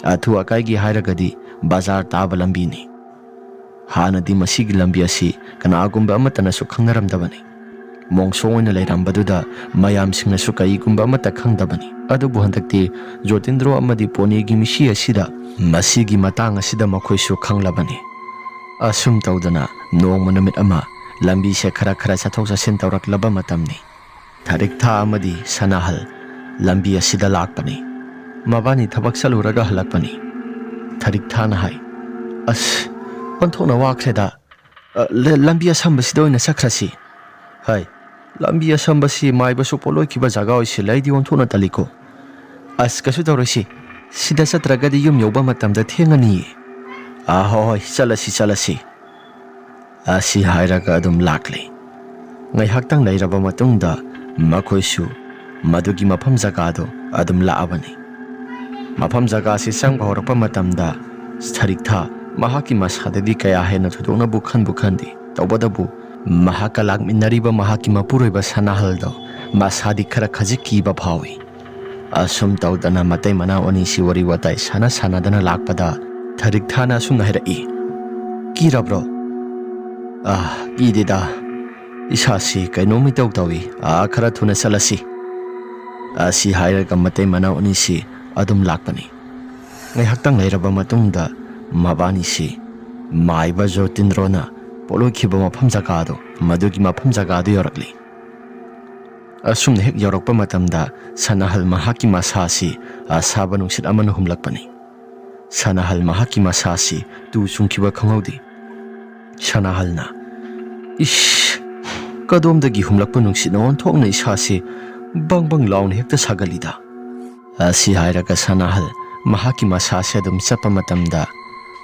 Athu akaigi hairagadi bazar taba lambi ni. Hanadi masigi lambi asi kanagumba amatana su khangnaramdabani. Mongsong oina leirambaduda mayam singna su kaigumba amata khangdabani. Adubu handakti Jotindro amadi Poni gi misi asida masigi matang asida makhoi su khanglabani. Asum tawdana nongma numit ama lambi se khara sathok sasin tawraklaba matamni. Tharik tha amadi sanahal lambi asida lakpani. Mabani thabak saluraga halakpani. Tharik thana hai as onthona wakreda lambi asambasida oina sakrasi. Hai lambi asambasi maibasu poloi kiba jaga oisi laidi onthona taliko. As kasu tawrasi sida satragadi yum yoba matamda thengani. Ahoy chalasi. Asi hairaga adum lakli. Ngai haktang leiraba matungda makhoisu madugi mafam jagado adum laabani. Mafam jaga si sang bhaurapa matamda thariktha mahaki masadadi kaya hena thudona bukhandi tawbadabu mahaka lakminariba mahaki mapuroiba sanahaldo masadi khara khajiki ba phawi. Asum tawdana matai mana oni si wari watai sanadana lakpada tharikthana sumna herai. Kirabro idida isasi kainomi tawi khara thuna salasi. Asi hairaga matai mana oni si adum lakpani. Ngai haktang leiraba matungda mabani si maiba Jotindrona poloi khiba mafam jagado madugi mafam jagado yorakli. asumna hek yaurokpa matamda Sanahal mahaki masasi asaba nungsit amana humlakpani. Sanahal mahaki masasi tu chungkiba khanghaudi. Sanahalna ish kadomdagi humlakpa nungsit na onthokna isasi bang launa hekta sagalida. Asi hairaga Sanahal mahaki masasi adum chapa matamda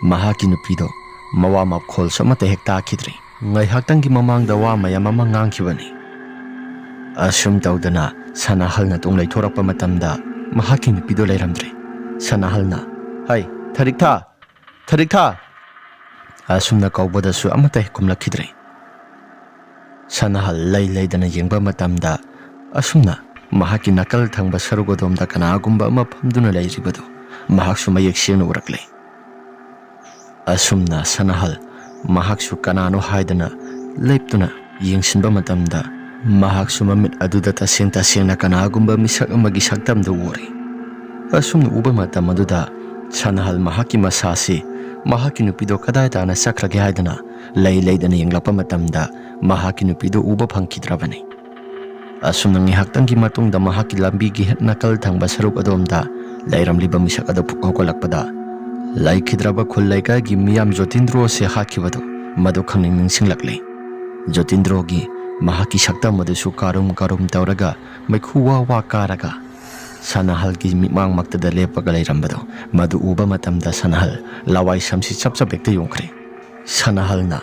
mahaki nupido mawa mapkhol samata hekta khidri. Ngai haktangi mamangda wa mayam ama ngangkhibani. Asum tawdana Sanahalna tunglay thorakpa matamda mahaki nupido layramdre. Sanahalna hai thariktha asumna kaubadasu amata kumlakhidre. Sanahal laydana yengba matamda asumna mahaki nakal thangba sarugodomda kanagumba ama phamduna layribado mahaksu mayek sengna urakle. Asumna Sanahal mahaksu kanano haidana leptuna yengsinba matamda mahaksu mamit aduda tasengna kanagumba misak amagi saktamda uri. Asumna uba matam aduda Sanahal mahaki masasi mahaki nupido kadaytana sakrage haidana laydana yenglakpa matamda mahaki nupido uba phangkidrabani. Asumna ngihaktangi matungda mahaki lambigi het nakal thangba saruk adomda layramliba misak adu phukolakpada laikhidraba khullaika gi miyam Jotindro se hakibado madu khangning ningsinglakle. Jotindro gi mahaki saktam madusu karum tawraga maikhuwa wa karaga Sanahal gi mimang maktada lepaga layrambado madu uba matamda Sanahal lawai samsi chapchap ekta yongkhre. Sanahalna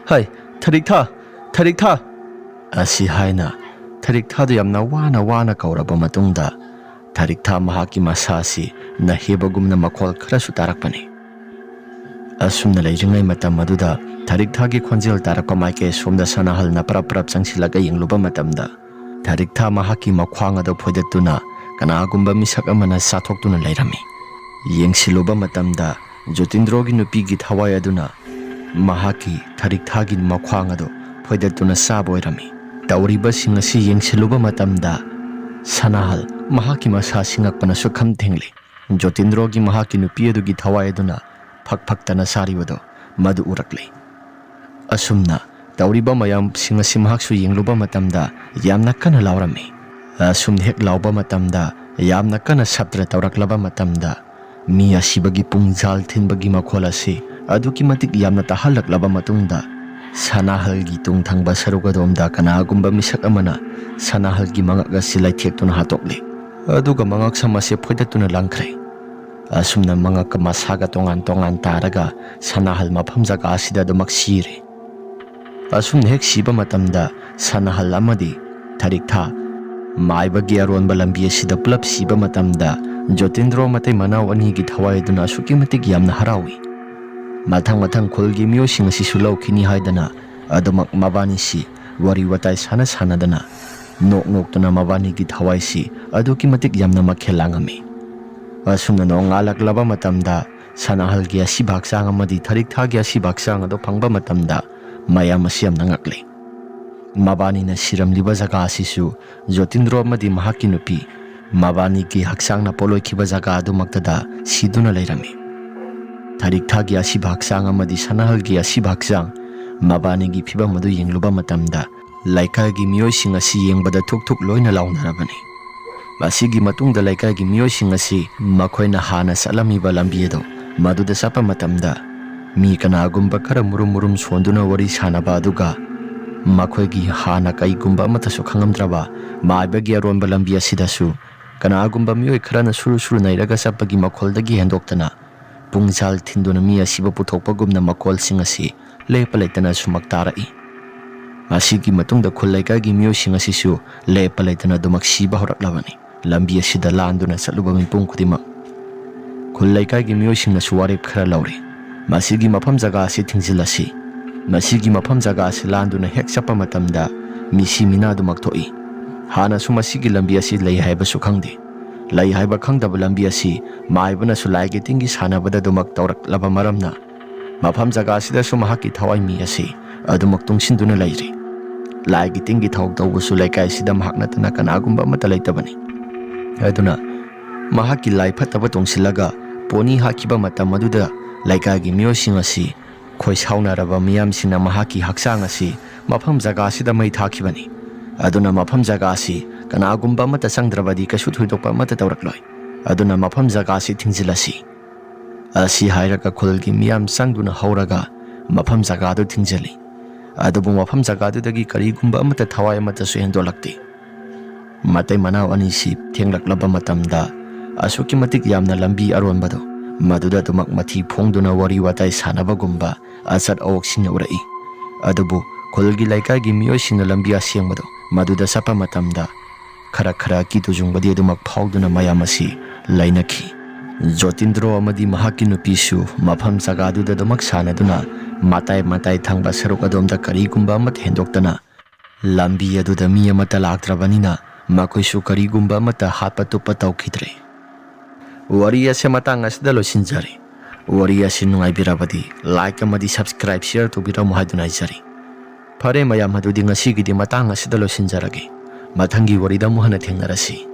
hai thariktha asi haina thariktha du yamna wana kauraba matungda thariktha mahaki masasi na hebagumna makhol kharasu tarakpani. Asumna layringai matam maduda thariktha gi khonjel tarakpa maike somda Sanahal na prap changsilaga yengluba matamda thariktha mahaki makhwang ado phoidatuna kanagumba misak amana sathoktuna layrami. Yengsiluba matamda Jotindro gi nupi gi thawai aduna mahaki thariktha gi makhwang ado phoidatuna saboirami. Tawriba singasi yengsiluba matamda Sanahal mahaki masa singakpana sukham thengle. Jotindro gi mahaki nupi adu gi thawai aduna phaktana saribado madu urakle. Asumna tawriba mayam singasi mahaksu yengluba matamda yamna kana laurami. Asum hek lauba matamda yamna kana saptra tawraklaba matamda mi asibagi pungjal thinbagi makhol asi aduki matik yamna tahalaklaba matungda Sanahal gi tungthangba sarugadomda kanagumba misak amana Sanahal gi mangaga silai thektuna hatokle aduga mangak samase phoidatuna langkhre. Asumna mangak masaga tongan taraga Sanahal mafam jaga asida domak sire. Asumna hek siba matamda Sanahal amadi thariktha maibagi aronba lambi asida pulap siba matamda Jotindro matai manaw ani gi thawai duna asuki matik yamna harawi. Mathang khulgi miyosing asi sulawkhini haidana adumak mabani si wari watai sanadana nok tuna mabani gi thawai si aduki matik yamna makhelangami. Asumna no ngalaklaba matamda Sanahal gi asi bhaksang amadi thariktha gi asi bhaksang ado phangba matamda mayam asi yamna ngakle. Mabani na siramliba jaga asisu Jotindro amadi mahaki nupi mabani gi haksang na poloikhiba jaga adu maktada siduna lairami. Thariktha gi asi bhaksang amadi Sanahal gi asi bhaksang mabani gi phiba madu yengluba matamda laikai gi miyosing asi yengbada thuk loina launarabani. Masigi matungda laikai gi miyosing asi makhoina hana salamiba lambi ado maduda sapa matamda mi kanagumba khara murum sonduna wari sanaba aduga makhoigi hana kaigumba amatasu khangamdraba maibagi aronba lambi asidasu kanagumba miyoi kharana suru nairaga sapagi makholdagi hendoktana pungjal thinduna mi asiba puthokpagumna makolsing asi lepa laitana sumak tarai. Masigi matungda khullaika gi miyosing asisu lepa laitana dumak siba horaklabani lambi asida landuna satluba mipung khudimak. Khullaika gi miyosing na suwarep khara laure. Masigi mafam jaga asi thingzilasi. Masigi mafam jaga asi landuna hek chapa matamda misi mina dumak thoi. Hana su masigi lambi asi lei haiba su khangde. Lai haiba khangdaba lambi asi maibana su laigi tingi sanabada dumak tawraklaba maramna mafam jaga asida su mahaki thawai mi asi adumak tungsinduna lairi. Laigi tingi thawak tawba su laikai sida mahak natana kanagumba amata laitabani. Aduna mahaki lai phataba tongsilaga poni hakiba matam aduda laikai gi miyosing asi khoi saunaraba miyamsina mahaki haksang asi mafam jaga asida mai thakibani. Aduna mafam jaga asi ꯀꯅꯥꯒꯨꯝꯕ ꯑꯃꯠꯇ ꯆꯪꯗ꯭ꯔꯕꯗꯤ ꯀꯩꯁꯨ ꯊꯣꯏꯗꯣꯛꯄ ꯑꯃꯠꯇ ꯇꯧꯔꯛꯂꯣꯏ, ꯑꯗꯨꯅ ꯃꯐꯝ ꯖꯒꯥꯁꯤ ꯊꯤꯡꯖꯤꯜꯂꯁꯤ꯫ ꯑꯁꯤ ꯍꯥꯏꯔꯒ ꯈꯨꯜꯒꯤ ꯃꯤꯌꯥꯝ ꯆꯪꯗꯨꯅ ꯍꯧꯔꯒ ꯃꯐꯝ ꯖꯒꯥꯗꯨ ꯊꯤꯡꯖꯤꯜꯂꯤ, ꯑꯗꯨꯕꯨ ꯃꯐꯝ ꯖꯒꯥꯗꯨꯗꯒꯤ ꯀꯔꯤꯒꯨꯝꯕ ꯑꯃꯠꯇ ꯊꯋꯥꯏ ꯑꯃꯠꯇꯁꯨ ꯍꯦꯟꯗꯣꯛꯂꯛꯇꯦ꯫ ꯃꯇꯩ ꯃꯅꯥꯎ ꯑꯅꯤꯁꯤ ꯊꯦꯡꯂꯛꯂꯕ ꯃꯇꯝꯗ ꯑꯁꯨꯛꯀꯤ ꯃꯇꯤꯛ ꯌꯥꯝꯅ ꯂꯝꯕꯤ ꯑꯔꯣꯟꯕꯗꯣ ꯃꯗꯨꯗ ꯑꯗꯨꯃꯛ ꯃꯊꯤ ꯐꯣꯡꯗꯨꯅ ꯋꯥꯔꯤ ꯋꯥꯇꯥꯏ ꯁꯥꯟꯅꯕꯒꯨꯝꯕ ꯑꯆꯠ ꯑꯋꯣꯛꯁꯤꯡꯅ ꯎꯔꯛꯏ꯫ ꯑꯗꯨꯕꯨ ꯈꯨꯜꯒꯤ ꯂꯩꯀꯥꯏꯒꯤ ꯃꯤꯑꯣꯏꯁꯤꯡꯅ ꯂꯝꯕꯤ ꯑꯁꯦꯡꯕꯗꯣ ꯃꯗꯨꯗ ꯆꯠꯄ ꯃꯇꯝꯗ ꯈꯔ ꯀꯤ ꯇꯨꯖꯨꯡꯕꯗꯤ ꯑꯗꯨꯃꯛ ꯐꯥꯎꯗꯨꯅ ꯃꯌꯥꯝ ꯑꯁꯤ ꯂꯩꯅꯈꯤ꯫ ꯖꯣꯇꯤꯟꯗ꯭ꯔꯣ ꯑꯃꯗꯤ ꯃꯍꯥꯛꯀꯤ ꯅꯨꯄꯤꯁꯨ ꯃꯐꯝ ꯖꯒꯥꯗꯨꯗ ꯑꯗꯨꯃꯛ ꯁꯥꯟꯅꯗꯨꯅ ꯃꯇꯥꯏ ꯊꯪꯕ ꯁꯔꯨꯛ ꯑꯗꯣꯝꯗ ꯀꯔꯤꯒꯨꯝꯕ ꯑꯃꯠꯇ ꯍꯦꯟꯗꯣꯛꯇꯅ ꯂꯝꯕꯤ ꯑꯗꯨꯗ ꯃꯤ ꯑꯃꯠꯇ ꯂꯥꯛꯇ꯭ꯔꯕꯅꯤꯅ ꯃꯈꯣꯏꯁꯨ ꯀꯔꯤꯒꯨꯝꯕ ꯑꯃꯠꯇ ꯍꯥꯠꯄ ꯇꯨꯞꯄ ꯇꯧꯈꯤꯗ꯭ꯔꯦ꯫ ꯋꯥꯔꯤ ꯑꯁꯤ ꯃꯇꯥꯡ ꯑꯁꯤꯗ ꯂꯣꯏꯁꯤꯟꯖꯔꯤ꯫ ꯋꯥꯔꯤ ꯑꯁꯤ ꯅꯨꯡꯉꯥꯏꯕꯤꯔꯕꯗꯤ ꯂꯥꯏꯛ ꯑꯃꯗꯤ ꯁꯕꯁꯀ꯭ꯔꯥꯏꯕ ꯁꯤꯌꯔ ꯇꯧꯕꯤꯔꯝꯃꯨ ꯍꯥꯏꯗꯨꯅ ꯍꯥꯏꯖꯔꯤ꯫ ꯐꯔꯦ ꯃꯌꯥꯝ, ꯑꯗꯨꯗꯤ ꯉꯁꯤꯒꯤꯗꯤ ꯃꯇꯥꯡ ꯑꯁꯤꯗ ꯂꯣꯏꯁꯤꯟꯖꯔꯒꯦ꯫ ꯃꯊꯪꯒꯤ ꯋꯥꯔꯤꯗ ꯑꯃꯨꯛ ꯍꯟꯅ ꯊꯦꯡꯅꯔꯁꯤ꯫